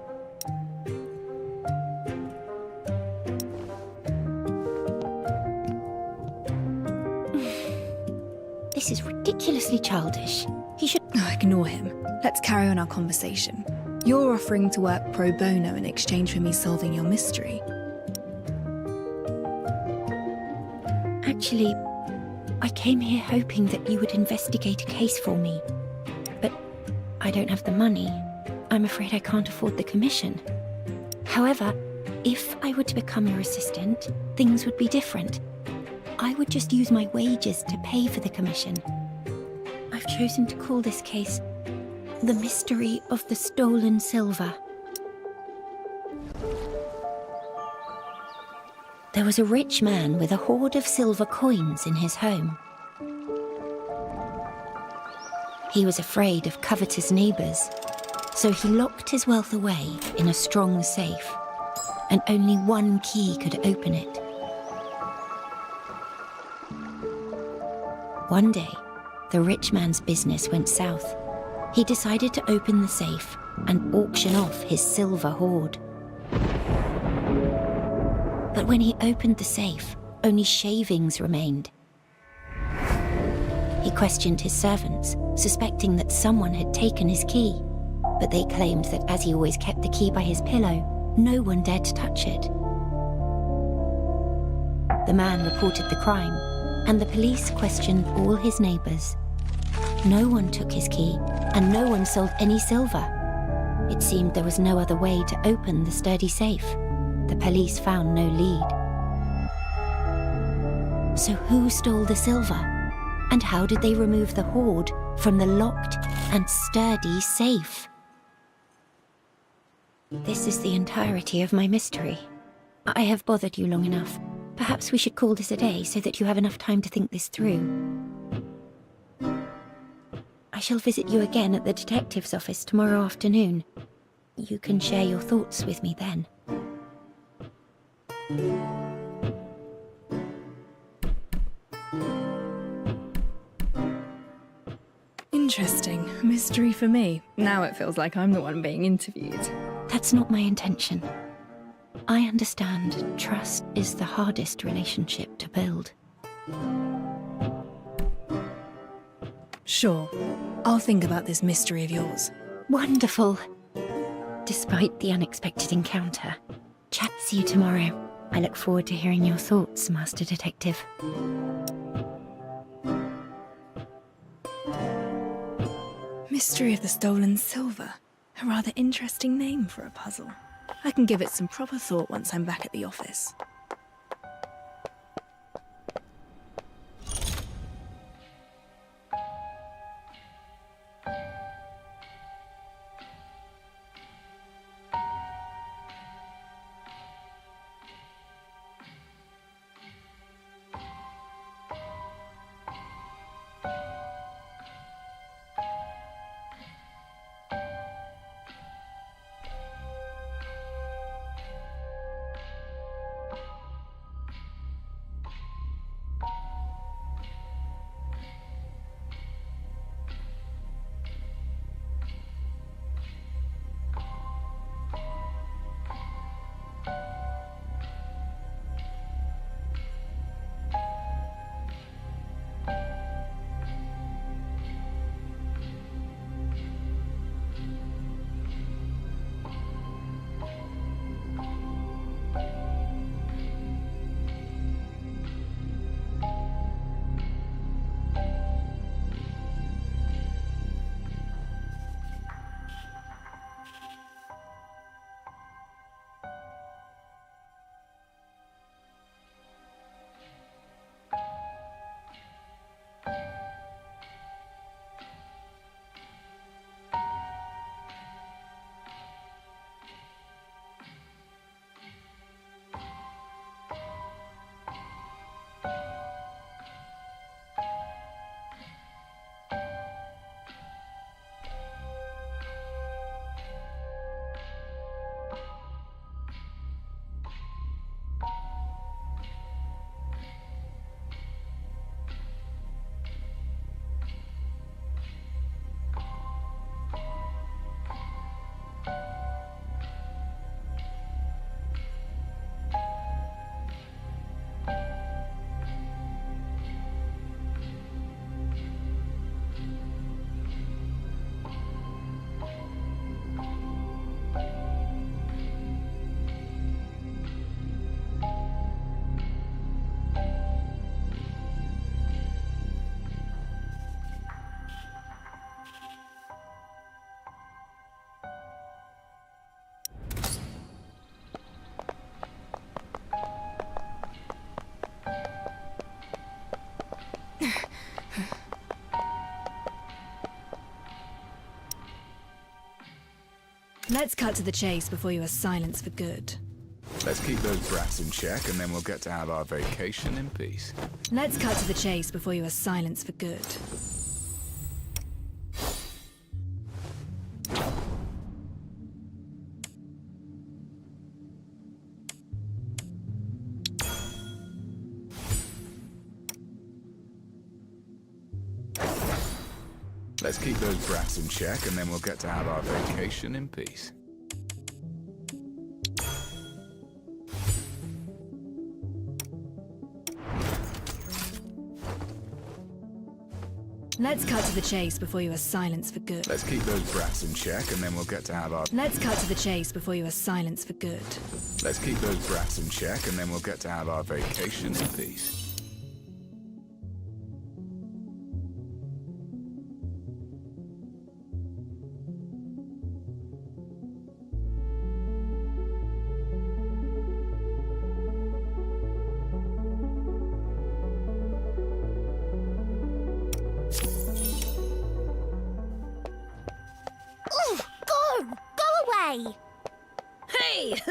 This is ridiculously childish. He should... Oh, ignore him. Let's carry on our conversation. You're offering to work pro bono in exchange for me solving your mystery. Actually, I came here hoping that you would investigate a case for me. But I don't have the money. I'm afraid I can't afford the commission. However, if I were to become your assistant, things would be different. I would just use my wages to pay for the commission. I've chosen to call this case The Mystery of the Stolen Silver. There was a rich man with a hoard of silver coins in his home. He was afraid of covetous neighbours, so he locked his wealth away in a strong safe, and only one key could open it. One day, the rich man's business went south. He decided to open the safe and auction off his silver hoard. But when he opened the safe, only shavings remained. He questioned his servants, suspecting that someone had taken his key, but they claimed that as he always kept the key by his pillow, no one dared to touch it. The man reported the crime, and the police questioned all his neighbours. No one took his key, and no one sold any silver. It seemed there was no other way to open the sturdy safe. The police found no lead. So who stole the silver? And how did they remove the hoard from the locked and sturdy safe? This is the entirety of my mystery. I have bothered you long enough. Perhaps we should call this a day so that you have enough time to think this through. I shall visit you again at the detective's office tomorrow afternoon. You can share your thoughts with me then. Interesting. Mystery for me. Now it feels like I'm the one being interviewed. That's not my intention. I understand trust is the hardest relationship to build. Sure. I'll think about this mystery of yours. Wonderful. Despite the unexpected encounter. Chat to you tomorrow. I look forward to hearing your thoughts, Master Detective. Mystery of the Stolen Silver. A rather interesting name for a puzzle. I can give it some proper thought once I'm back at the office. Let's cut to the chase before you are silenced for good. Let's keep those brats in check, and then we'll get to have our vacation in peace. Let's cut to the chase before you are silenced for good. Let's keep those brats in check, and then we'll get to have our vacation in peace. Let's cut to the chase before you are silenced for good. Let's keep those brats in check, and then we'll get to have our... Let's cut to the chase before you are silenced for good. Let's keep those brats in check, and then we'll get to have our vacation in peace. Hey,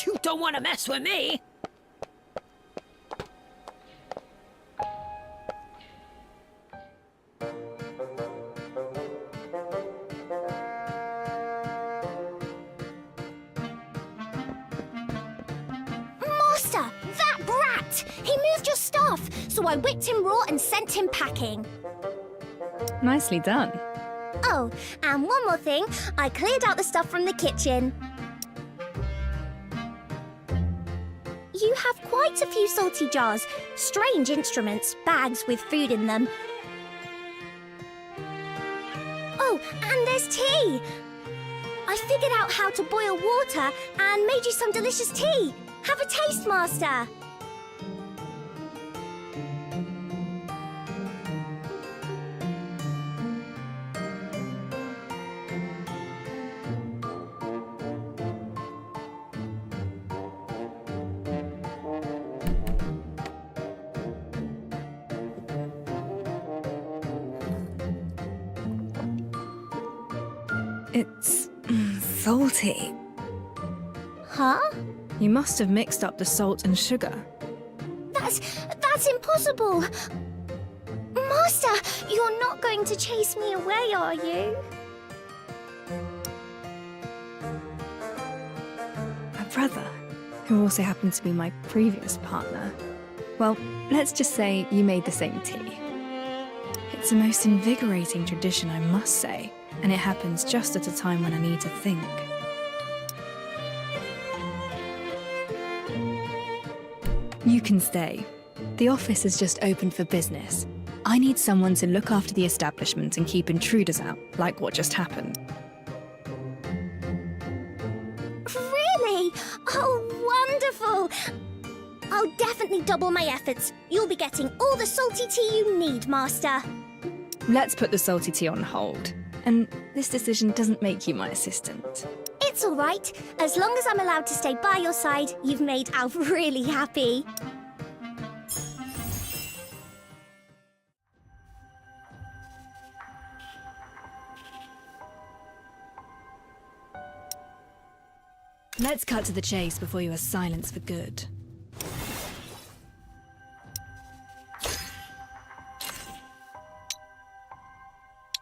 you don't want to mess with me. Master, that brat! He moved your stuff, so I whipped him raw and sent him packing. Nicely done. Oh, and one more thing, I cleared out the stuff from the kitchen. You have quite a few salty jars, strange instruments, bags with food in them. Oh, and there's tea! I figured out how to boil water and made you some delicious tea. Have a taste, Master. It's salty. Huh? You must have mixed up the salt and sugar. That's impossible. Master, you're not going to chase me away, are you? My brother, who also happened to be my previous partner. Well, let's just say you made the same tea. It's the most invigorating tradition, I must say, and it happens just at a time when I need to think. You can stay. The office is just open for business. I need someone to look after the establishment and keep intruders out, like what just happened. Really? Oh, wonderful! I'll definitely double my efforts. You'll be getting all the salty tea you need, Master. Let's put the salty tea on hold. And this decision doesn't make you my assistant. It's all right. As long as I'm allowed to stay by your side, you've made Alf really happy. Let's cut to the chase before you are silenced for good.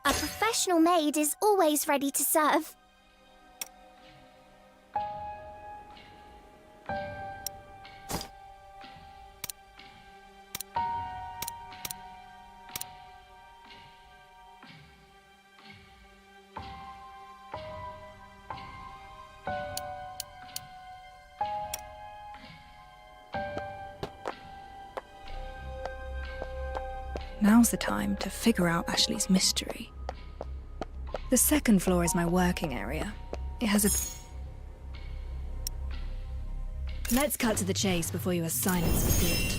A professional maid is always ready to serve. Now's the time to figure out Ashley's mystery. The second floor is my working area. It has a... Let's cut to the chase before you are silenced for good.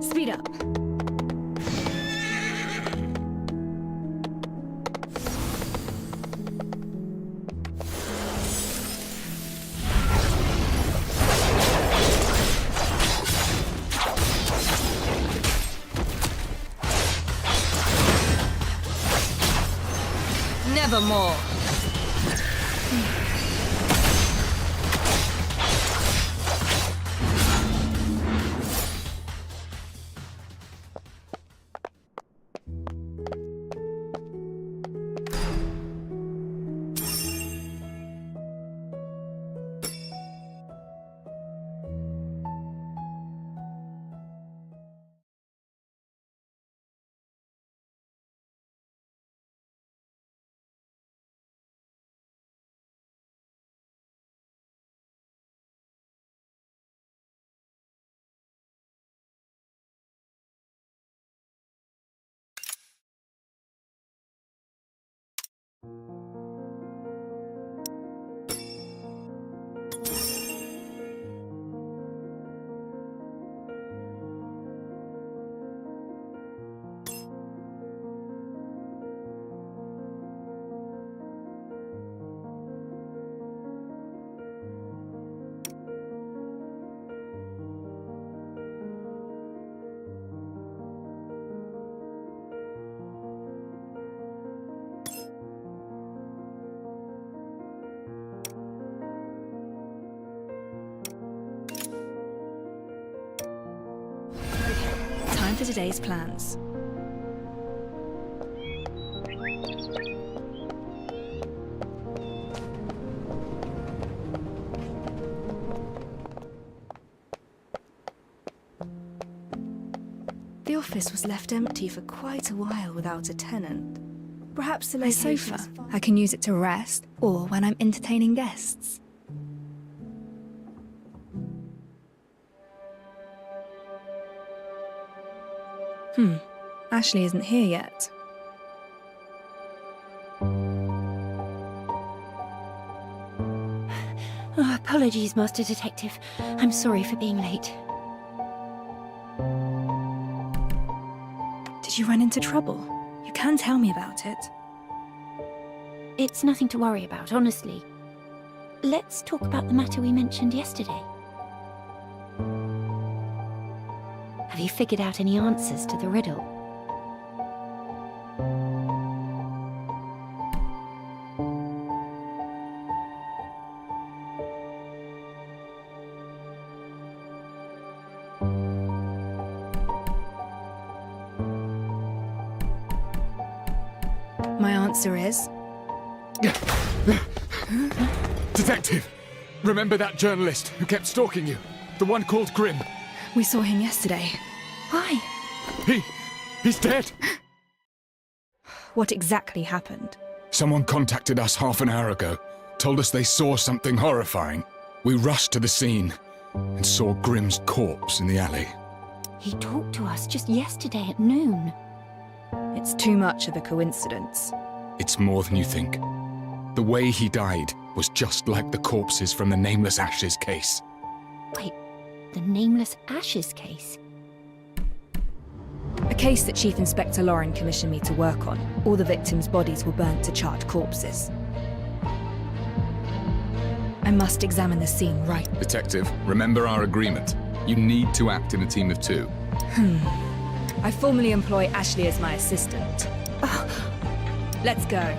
Speed up. Nevermore. Time for today's plans. The office was left empty for quite a while without a tenant. Perhaps the sofa. I can use it to rest, or when I'm entertaining guests. Ashley isn't here yet. Oh, apologies, Master Detective. I'm sorry for being late. Did you run into trouble? You can tell me about it. It's nothing to worry about, honestly. Let's talk about the matter we mentioned yesterday. Have you figured out any answers to the riddle? My answer is... Detective! Remember that journalist who kept stalking you? The one called Grimm? We saw him yesterday. Why? He's dead! What exactly happened? Someone contacted us half an hour ago. Told us they saw something horrifying. We rushed to the scene and saw Grimm's corpse in the alley. He talked to us just yesterday at noon. It's too much of a coincidence. It's more than you think. The way he died was just like the corpses from the Nameless Ashes case. Wait, the Nameless Ashes case? A case that Chief Inspector Lauren commissioned me to work on. All the victims' bodies were burnt to charred corpses. I must examine the scene right. Detective, remember our agreement. You need to act in a team of 2. I formally employ Ashley as my assistant. Let's go.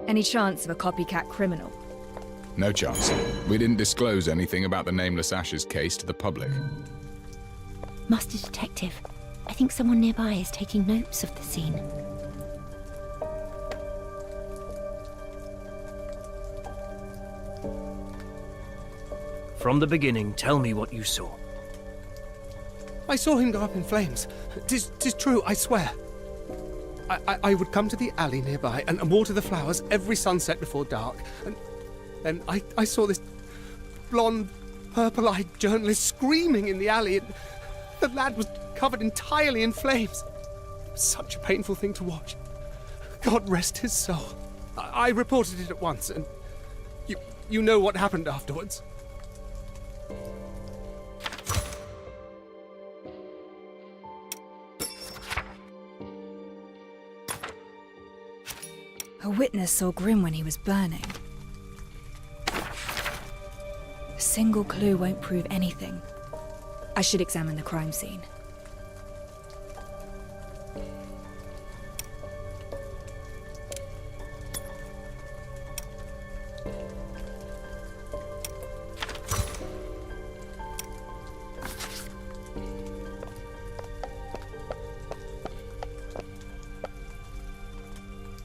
Any chance of a copycat criminal? No chance. We didn't disclose anything about the Nameless Ashes case to the public. Master Detective, I think someone nearby is taking notes of the scene. From the beginning, tell me what you saw. I saw him go up in flames. Tis true, I swear. I would come to the alley nearby and water the flowers every sunset before dark. And then I saw this blonde, purple-eyed journalist screaming in the alley. And the lad was covered entirely in flames. It was such a painful thing to watch. God rest his soul. I reported it at once, and you know what happened afterwards. A witness saw Grimm when he was burning. A single clue won't prove anything. I should examine the crime scene.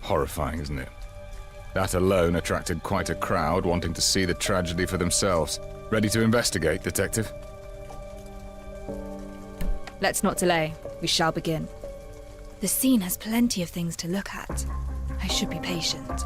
Horrifying, isn't it? That alone attracted quite a crowd wanting to see the tragedy for themselves. Ready to investigate, Detective? Let's not delay. We shall begin. The scene has plenty of things to look at. I should be patient.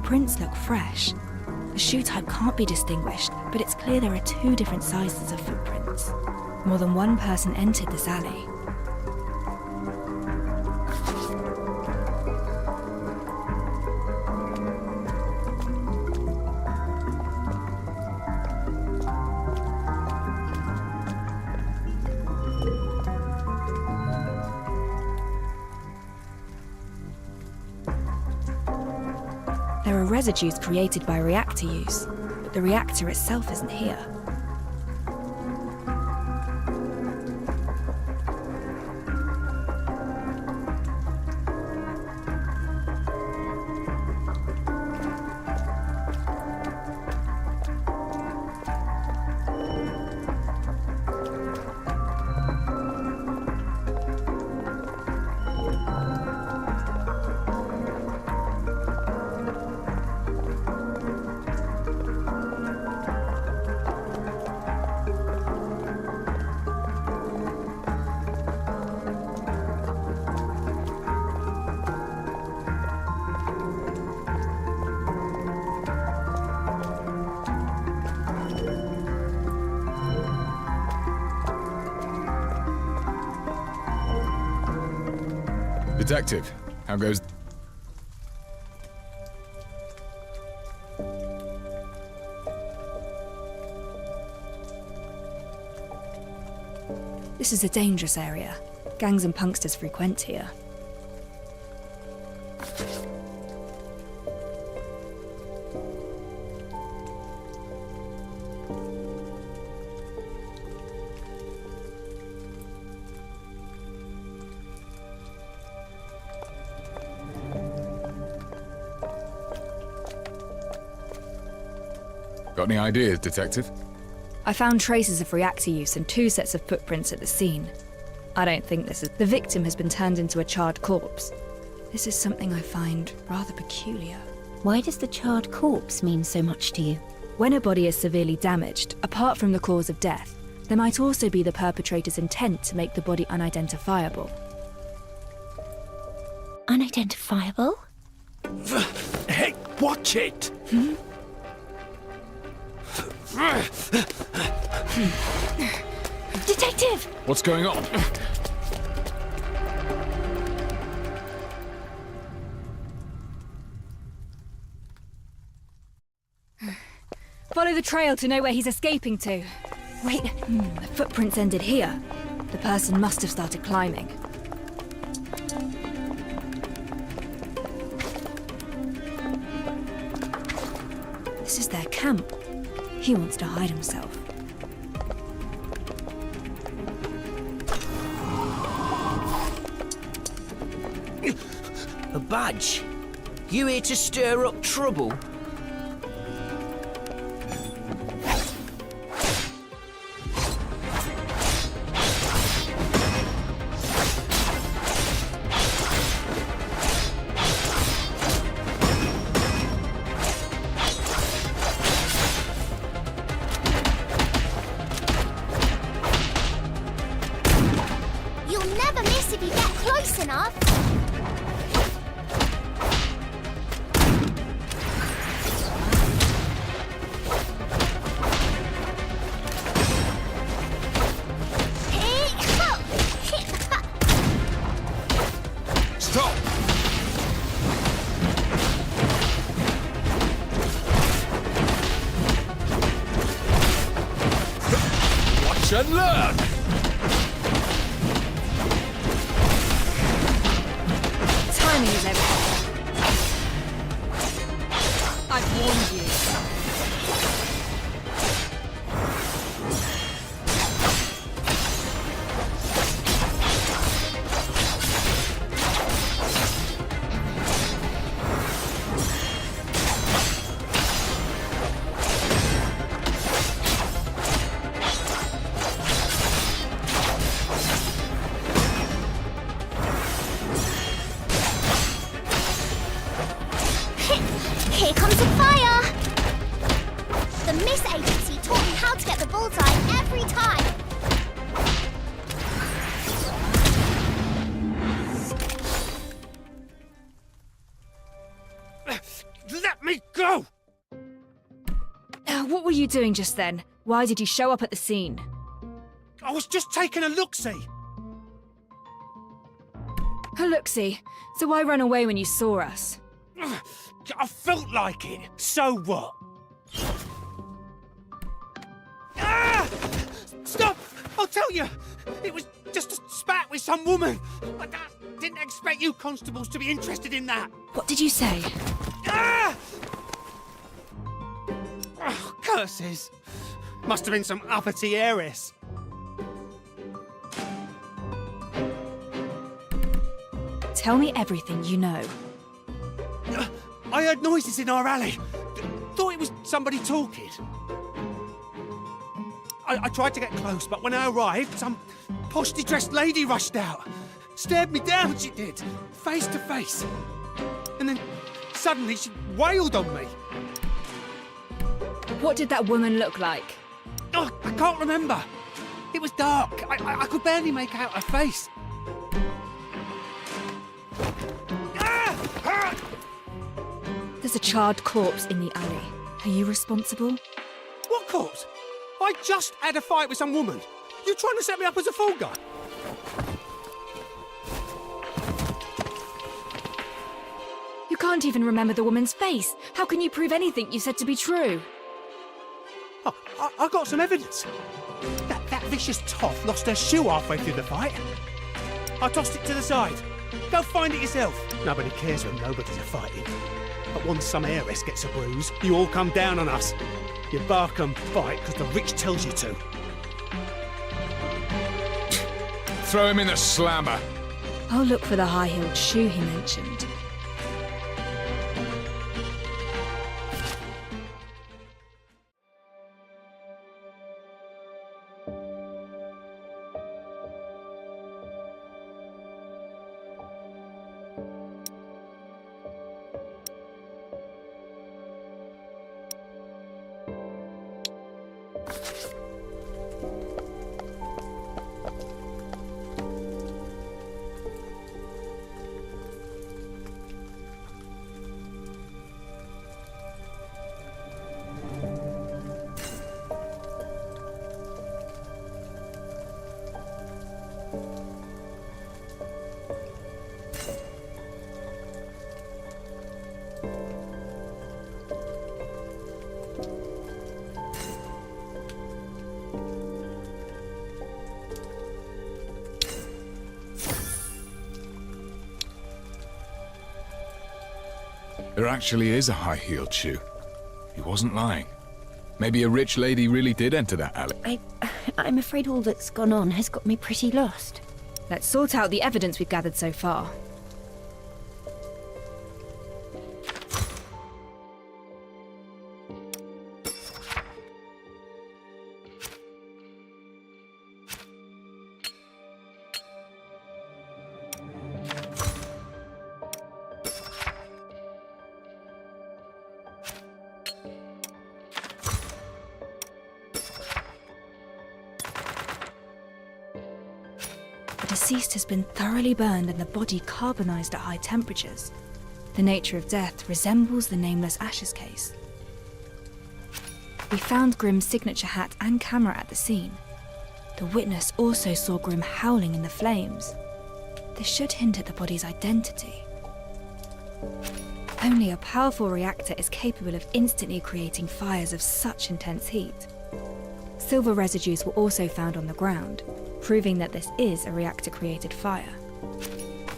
prints look fresh. The shoe type can't be distinguished, but it's clear there are 2 different sizes of footprints. More than one person entered this alley. There are residues created by reactor use, but the reactor itself isn't here. Detective, how goes... This is a dangerous area. Gangs and punksters frequent here. Got any ideas, Detective? I found traces of reactor use and 2 sets of footprints at the scene. I don't think this is... The victim has been turned into a charred corpse. This is something I find rather peculiar. Why does the charred corpse mean so much to you? When a body is severely damaged, apart from the cause of death, there might also be the perpetrator's intent to make the body unidentifiable. Unidentifiable? Hey, watch it! Detective! What's going on? Follow the trail to know where he's escaping to. Wait, the footprints ended here. The person must have started climbing. This is their camp. He wants to hide himself. A badge? You here to stir up trouble? You'll never miss if you get close enough. Stop! Watch and learn! Timing is everything. I've warned you. Here comes the fire! The Miss Agency taught me how to get the bullseye every time. Let me you doing just then? Why did you show up at the scene? I was just taking a look-see. A look-see. So why run away when you saw us? I felt like it. So what? Ah! Stop! I'll tell you. It was just a spat with some woman. I didn't expect you constables to be interested in that. What did you say? Ah! Oh, curses. Must have been some uppity heiress. Tell me everything you know. I heard noises in our alley. Thought it was somebody talking. I tried to get close, but when I arrived, some poshly dressed lady rushed out. Stared me down, she did, face to face. And then suddenly she wailed on me. What did that woman look like? Oh, I can't remember. It was dark. I could barely make out her face. There's a charred corpse in the alley. Are you responsible? What corpse? I just had a fight with some woman. You trying to set me up as a fall guy? You can't even remember the woman's face. How can you prove anything you said to be true? Oh, I got some evidence. That vicious toff lost her shoe halfway through the fight. I tossed it to the side. Go find it yourself. Nobody cares when nobody's a fighting. But once some heiress gets a bruise, you all come down on us. You bark and bite because the rich tells you to. Throw him in the slammer. I'll look for the high-heeled shoe he mentioned. There actually is a high-heeled shoe. He wasn't lying. Maybe a rich lady really did enter that alley. I'm afraid all that's gone on has got me pretty lost. Let's sort out the evidence we've gathered so far. The deceased has been thoroughly burned and the body carbonized at high temperatures. The nature of death resembles the nameless ashes case. We found Grimm's signature hat and camera at the scene. The witness also saw Grimm howling in the flames. This should hint at the body's identity. Only a powerful reactor is capable of instantly creating fires of such intense heat. Silver residues were also found on the ground, proving that this is a reactor-created fire.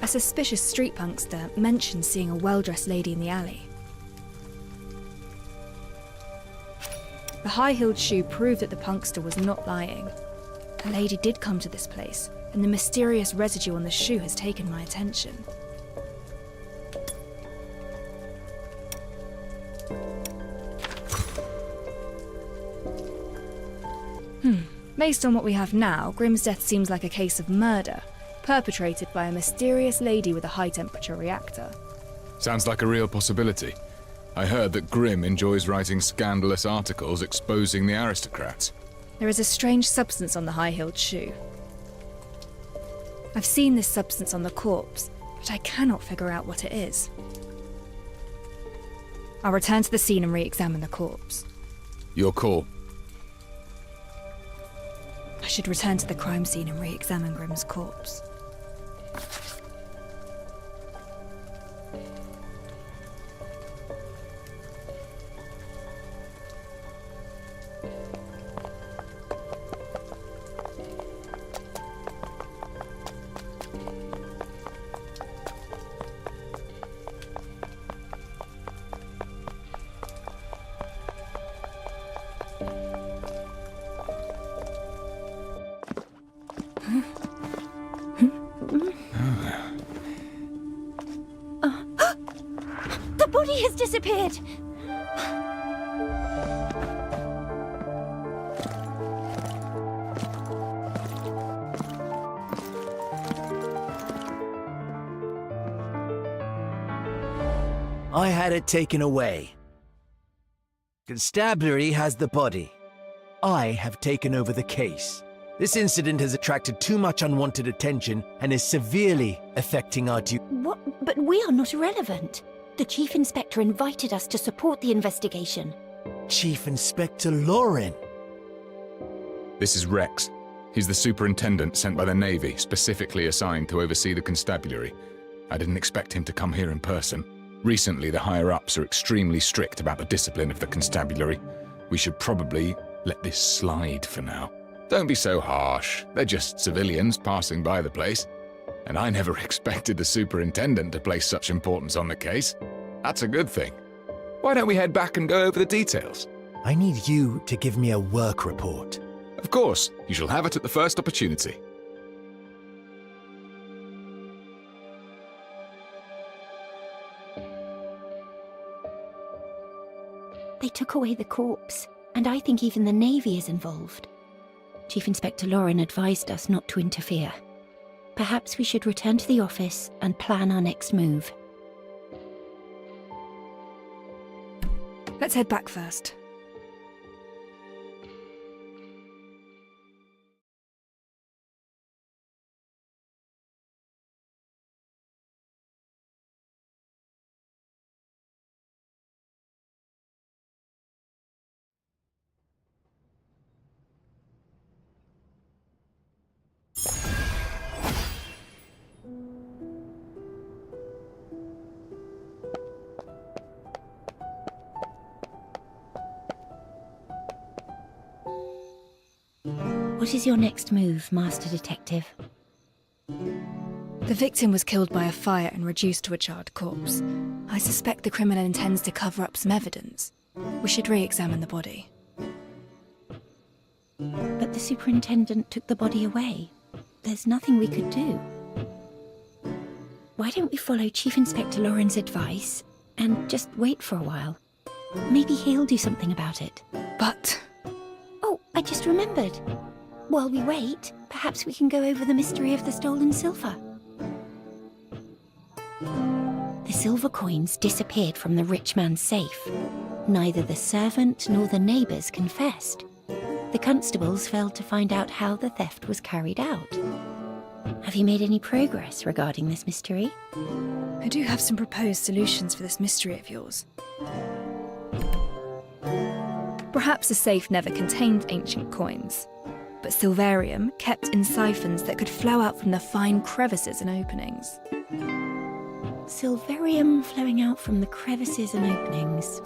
A suspicious street punkster mentioned seeing a well-dressed lady in the alley. The high-heeled shoe proved that the punkster was not lying. A lady did come to this place, and the mysterious residue on the shoe has taken my attention. Based on what we have now, Grimm's death seems like a case of murder, perpetrated by a mysterious lady with a high-temperature reactor. Sounds like a real possibility. I heard that Grimm enjoys writing scandalous articles exposing the aristocrats. There is a strange substance on the high-heeled shoe. I've seen this substance on the corpse, but I cannot figure out what it is. I'll return to the scene and re-examine the corpse. Your call. I should return to the crime scene and re-examine Grimm's corpse. The body has disappeared! I had it taken away. Constabulary has the body. I have taken over the case. This incident has attracted too much unwanted attention and is severely affecting our due. What? But we are not irrelevant. The Chief Inspector invited us to support the investigation. Chief Inspector Lauren. This is Rex. He's the superintendent sent by the Navy, specifically assigned to oversee the constabulary. I didn't expect him to come here in person. Recently, the higher-ups are extremely strict about the discipline of the constabulary. We should probably let this slide for now. Don't be so harsh. They're just civilians passing by the place. And I never expected the superintendent to place such importance on the case. That's a good thing. Why don't we head back and go over the details? I need you to give me a work report. Of course, you shall have it at the first opportunity. They took away the corpse, and I think even the Navy is involved. Chief Inspector Lauren advised us not to interfere. Perhaps we should return to the office and plan our next move. Let's head back first. What is your next move, Master Detective? The victim was killed by a fire and reduced to a charred corpse. I suspect the criminal intends to cover up some evidence. We should re-examine the body. But the superintendent took the body away. There's nothing we could do. Why don't we follow Chief Inspector Lauren's advice and just wait for a while? Maybe he'll do something about it. But... Oh, I just remembered. While we wait, perhaps we can go over the mystery of the stolen silver. The silver coins disappeared from the rich man's safe. Neither the servant nor the neighbours confessed. The constables failed to find out how the theft was carried out. Have you made any progress regarding this mystery? I do have some proposed solutions for this mystery of yours. Perhaps the safe never contained ancient coins, but silverium kept in siphons that could flow out from the fine crevices and openings. Silverium flowing out from the crevices and openings.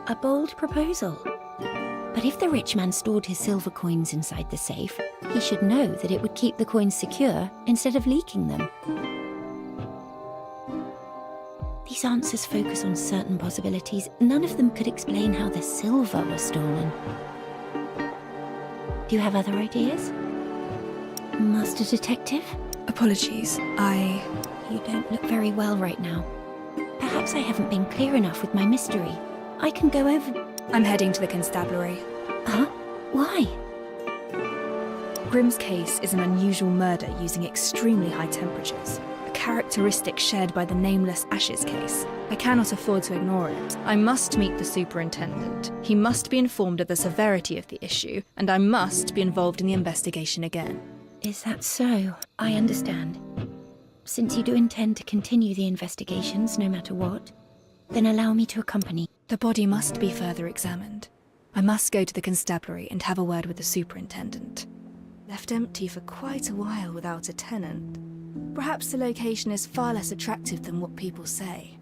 A bold proposal. But if the rich man stored his silver coins inside the safe, he should know that it would keep the coins secure instead of leaking them. These answers focus on certain possibilities. None of them could explain how the silver was stolen. Do you have other ideas? Master Detective? Apologies, You don't look very well right now. Perhaps I haven't been clear enough with my mystery. I can go over... I'm heading to the constabulary. Huh? Why? Grimm's case is an unusual murder using extremely high temperatures, a characteristic shared by the nameless Ashes case. I cannot afford to ignore it. I must meet the superintendent. He must be informed of the severity of the issue, and I must be involved in the investigation again. Is that so? I understand. Since you do intend to continue the investigations no matter what, then allow me to accompany. The body must be further examined. I must go to the constabulary and have a word with the superintendent. Left empty for quite a while without a tenant. Perhaps the location is far less attractive than what people say.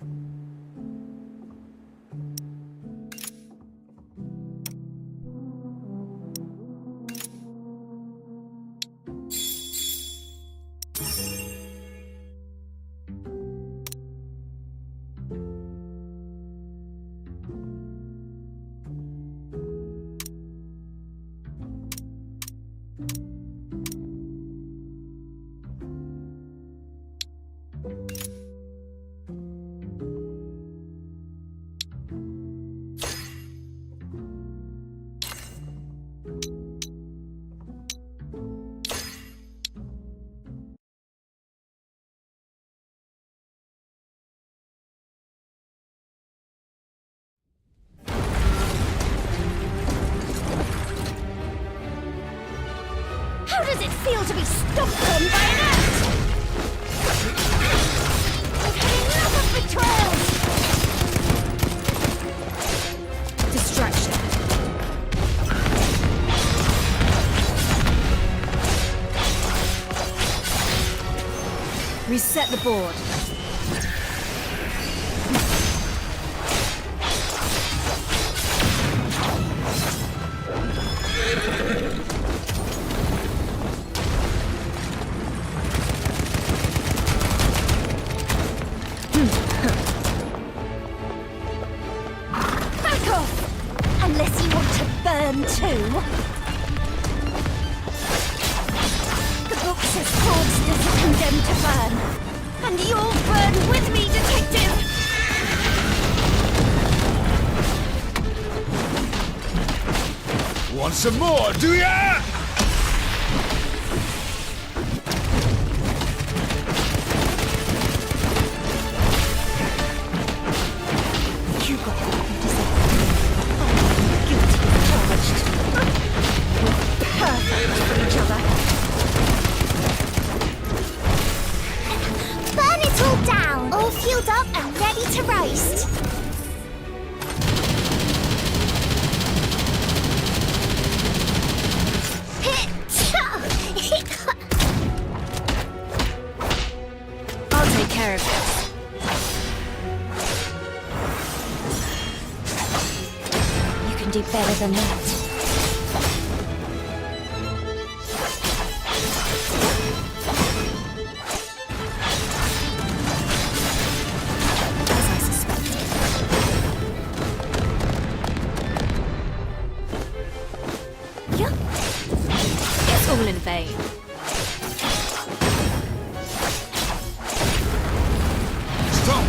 How does it feel to be stomped on by an ant? I've had enough of betrayals! Distraction. Reset the board. Back off! Unless you want to burn too. The book says fraudsters are condemned to burn. And you'll burn with me, detective! Want some more, do ya? You got what you deserve. I'm guilty as charged. We're perfect for each other. Burn it all down! All fueled up and ready to roast. I'll take care of this. You can do better than that. As I suspected. Yup. It's all in vain. Stop!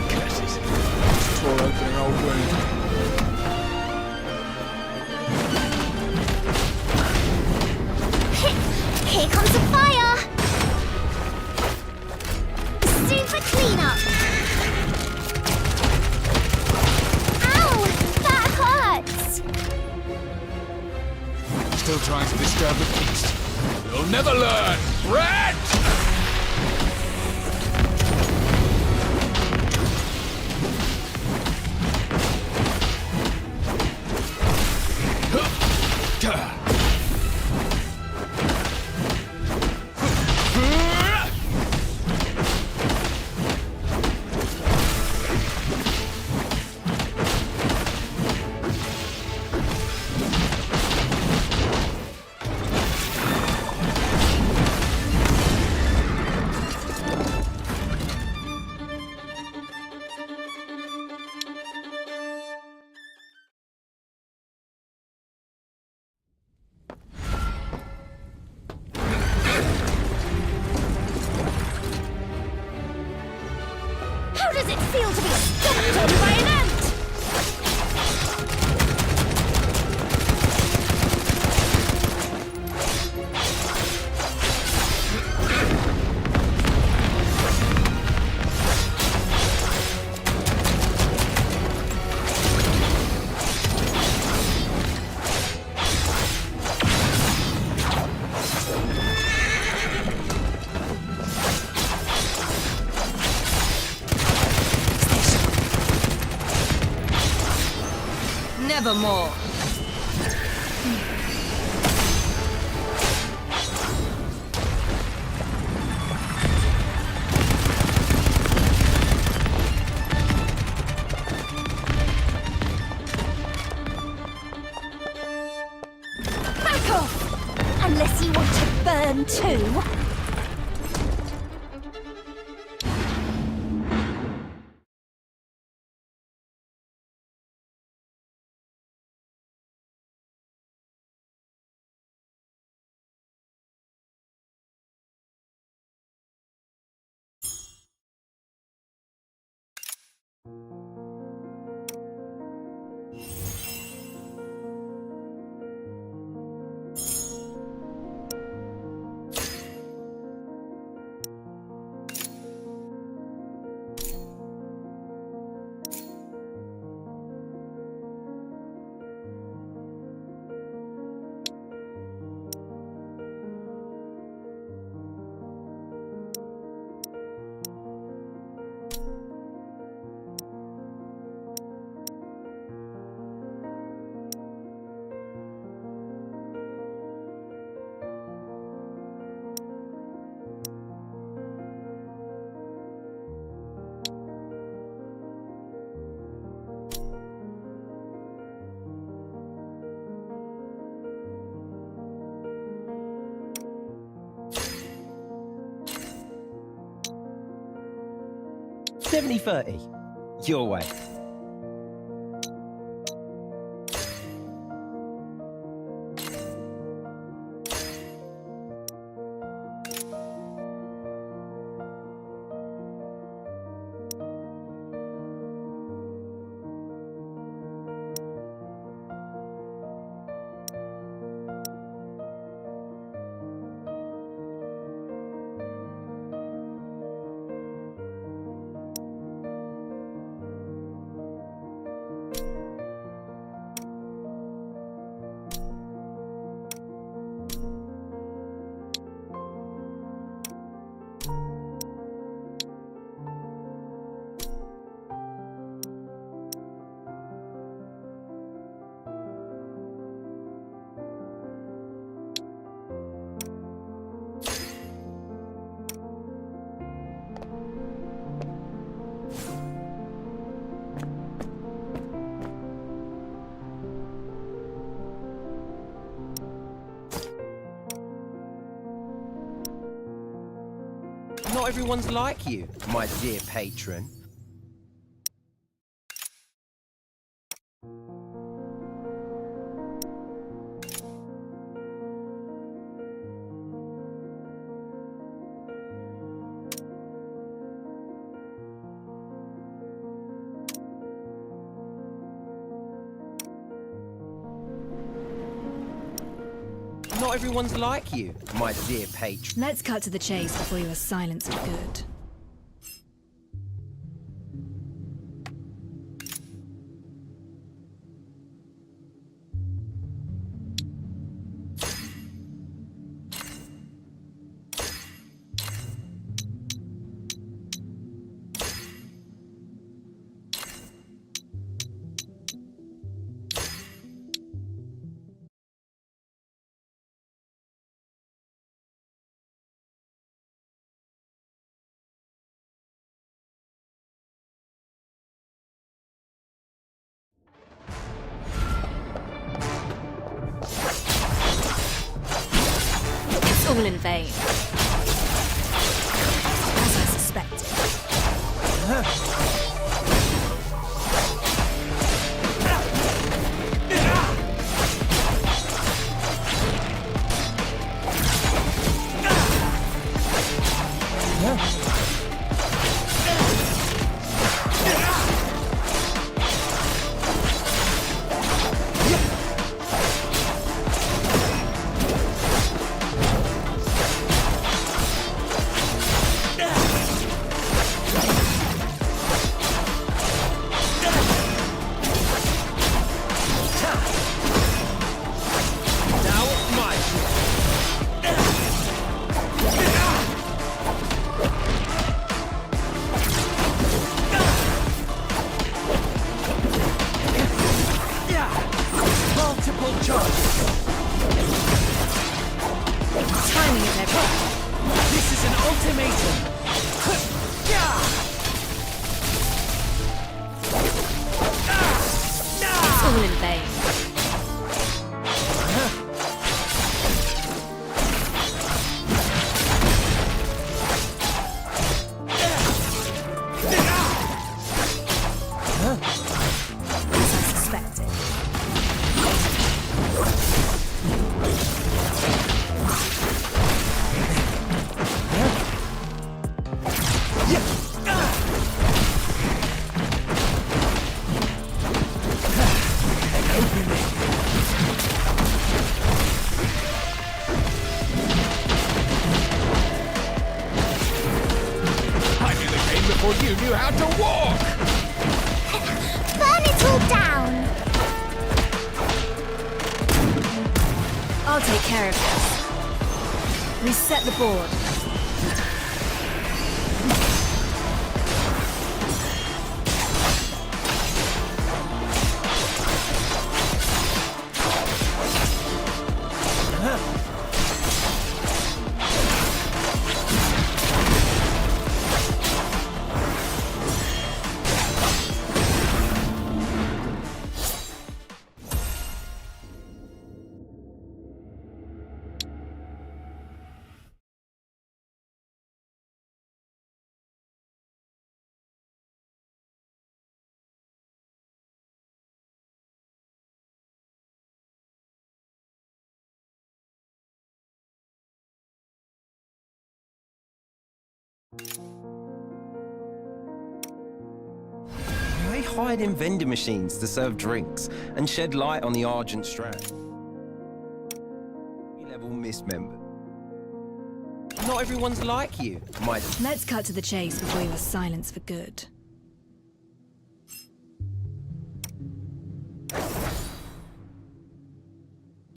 Curses. Tore open an old wound. Here comes a fire! Super cleanup! Ow! That hurts! Still trying to disturb the peace. You'll never learn! Rat! How does it feel to be stomped on by an ant? Nevermore. Back off! Unless you want to burn too. $70-30. Your way. Not everyone's like you, my dear patron. Not everyone's like you, my dear patron. Let's cut to the chase before you are silenced for good. All in vain. As I suspected. you how to walk! Burn it all down! I'll take care of this. Reset the board. They hide in vending machines to serve drinks and shed light on the Argent Strand. Level mismember. Not everyone's like you, my... Let's cut to the chase before you are silenced for good.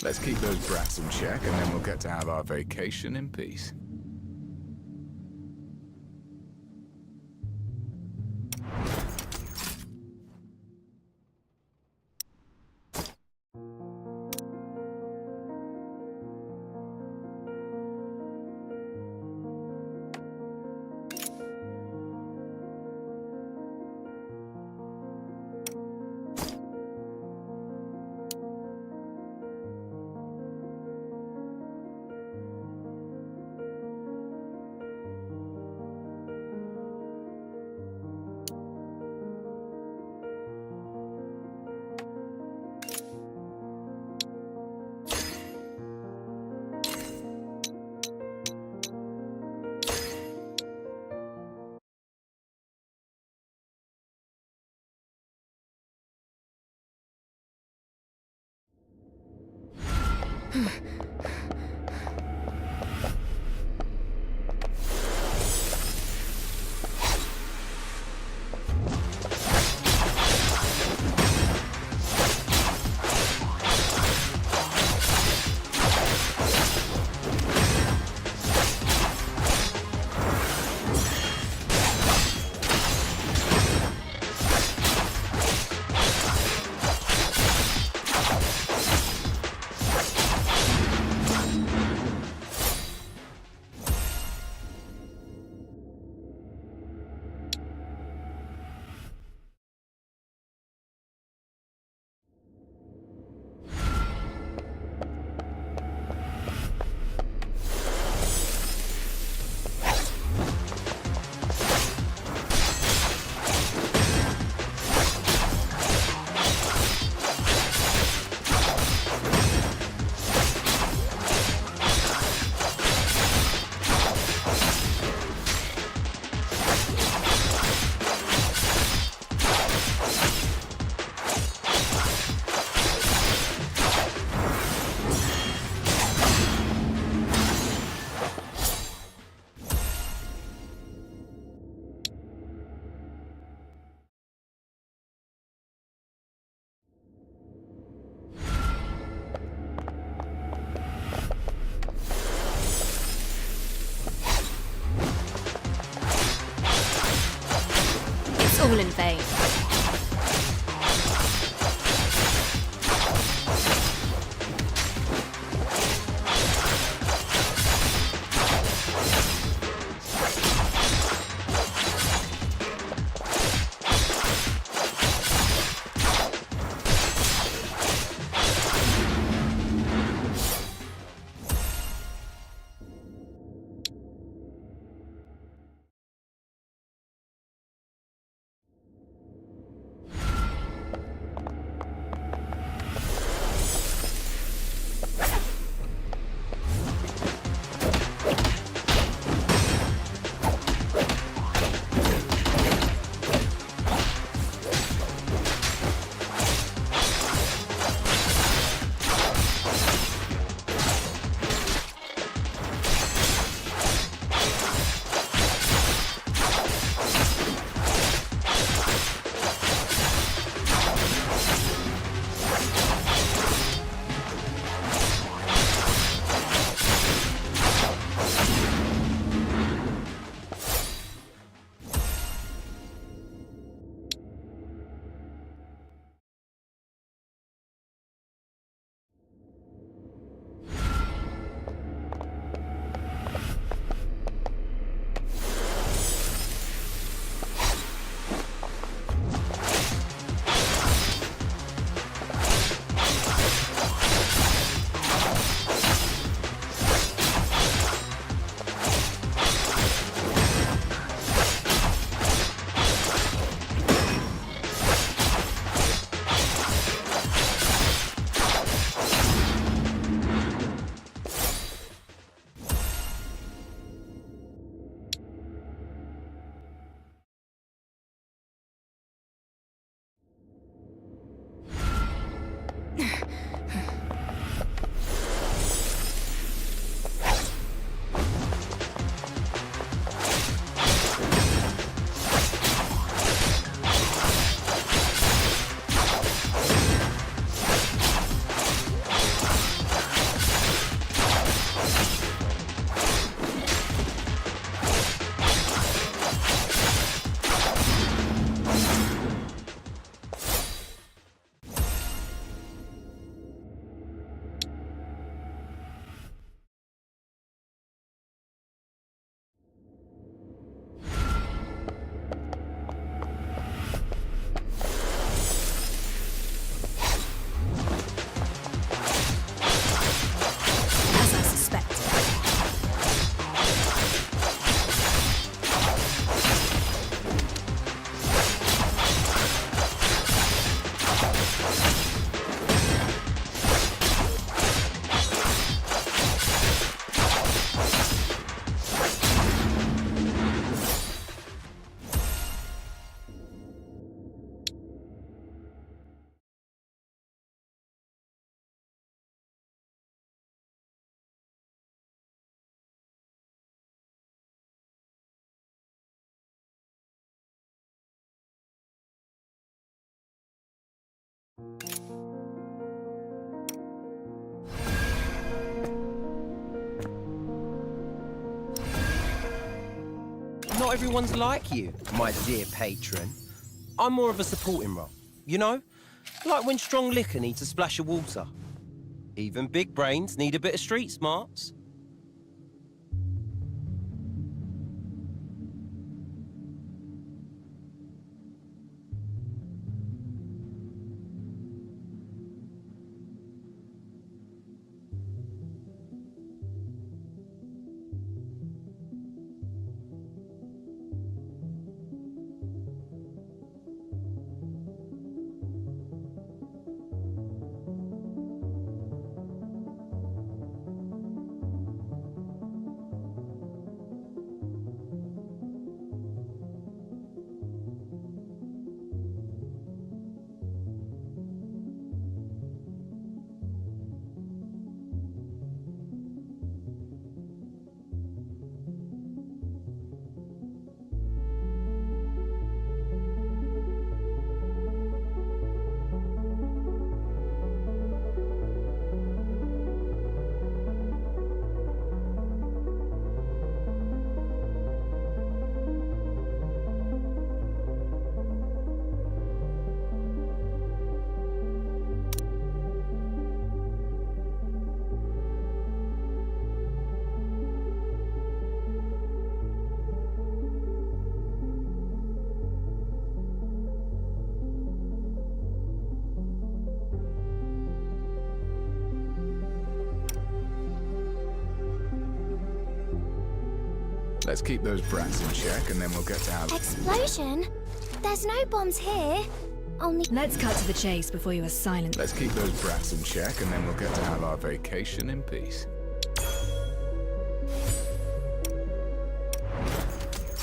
Let's keep those brats in check, and then we'll get to have our vacation in peace. All in vain. Not everyone's like you, my dear patron. I'm more of a supporting role, you know? Like when strong liquor needs a splash of water. Even big brains need a bit of street smarts. Let's keep those brats in check, and then we'll get to our... Explosion? There's no bombs here. Only... Let's cut to the chase before you are silent. Let's keep those brats in check, and then we'll get to have our vacation in peace.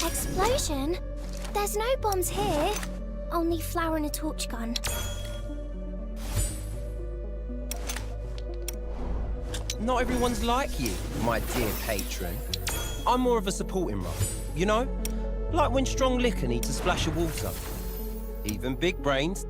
Explosion? There's no bombs here. Only flour and a torch gun. Not everyone's like you, my dear patron. I'm more of a supporting role, you know? Like when strong liquor needs a splash of water. Even big brains...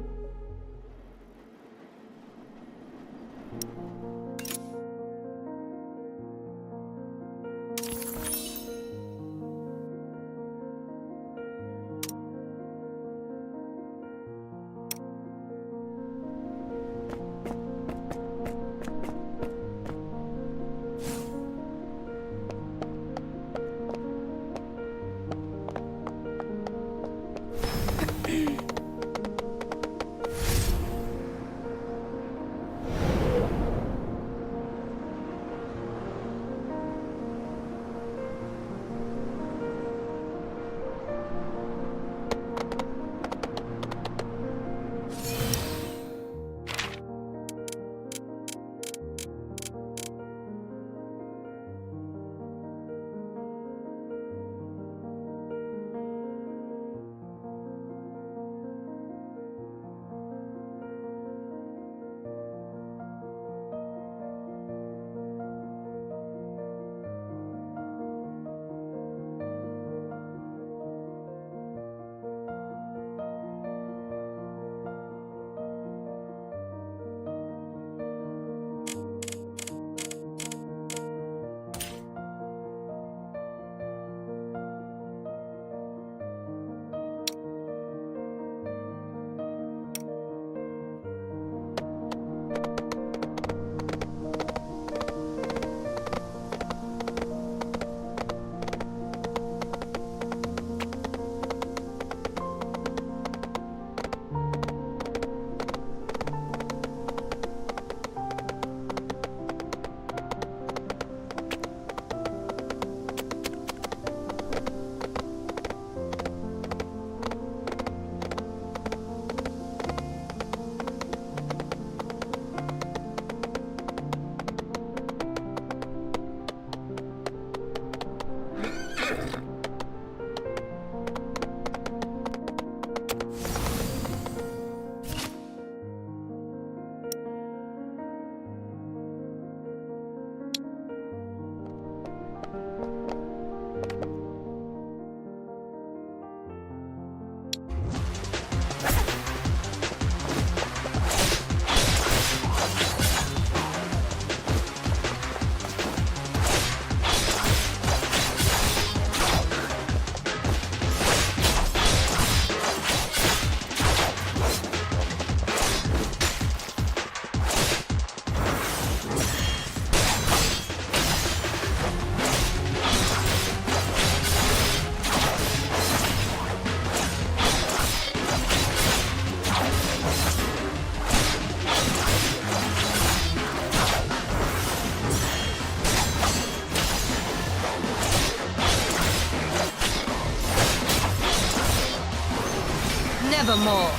nevermore.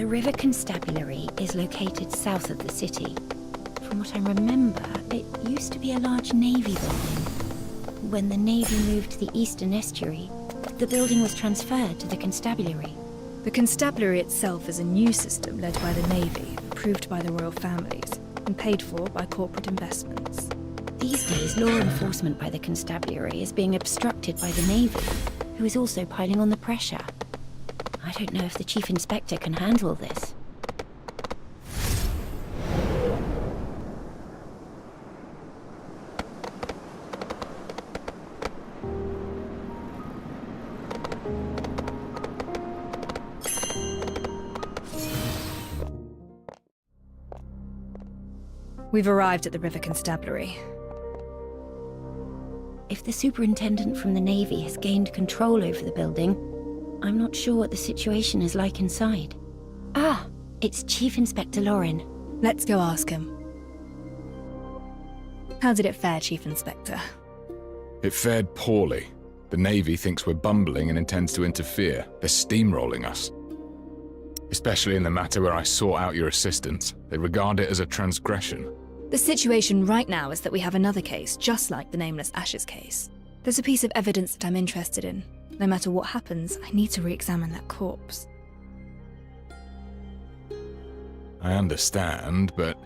The River Constabulary is located south of the city. From what I remember, it used to be a large navy building. When the navy moved to the eastern estuary, the building was transferred to the constabulary. The constabulary itself is a new system led by the Navy, approved by the royal families, and paid for by corporate investments. These days, law enforcement by the constabulary is being obstructed by the Navy, who is also piling on the pressure. I don't know if the Chief Inspector can handle this. We've arrived at the River Constabulary. If the superintendent from the Navy has gained control over the building, I'm not sure what the situation is like inside. Ah, it's Chief Inspector Lauren. Let's go ask him. How did it fare, Chief Inspector? It fared poorly. The Navy thinks we're bumbling and intends to interfere. They're steamrolling us. Especially in the matter where I sought out your assistance. They regard it as a transgression. The situation right now is that we have another case, just like the Nameless Ashes case. There's a piece of evidence that I'm interested in. No matter what happens, I need to re-examine that corpse. I understand, but...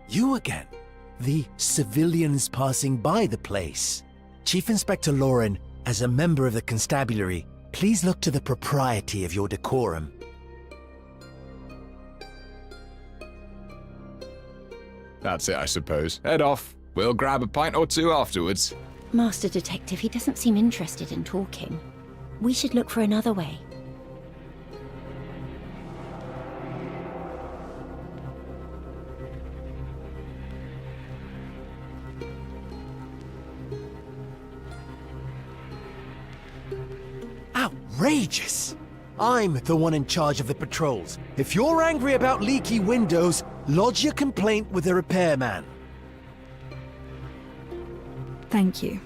You again? The civilians passing by the place. Chief Inspector Lauren, as a member of the constabulary, please look to the propriety of your decorum. That's it, I suppose. Head off. We'll grab a pint or two afterwards. Master Detective, he doesn't seem interested in talking. We should look for another way. Outrageous! I'm the one in charge of the patrols. If you're angry about leaky windows, lodge your complaint with the repairman. Thank you.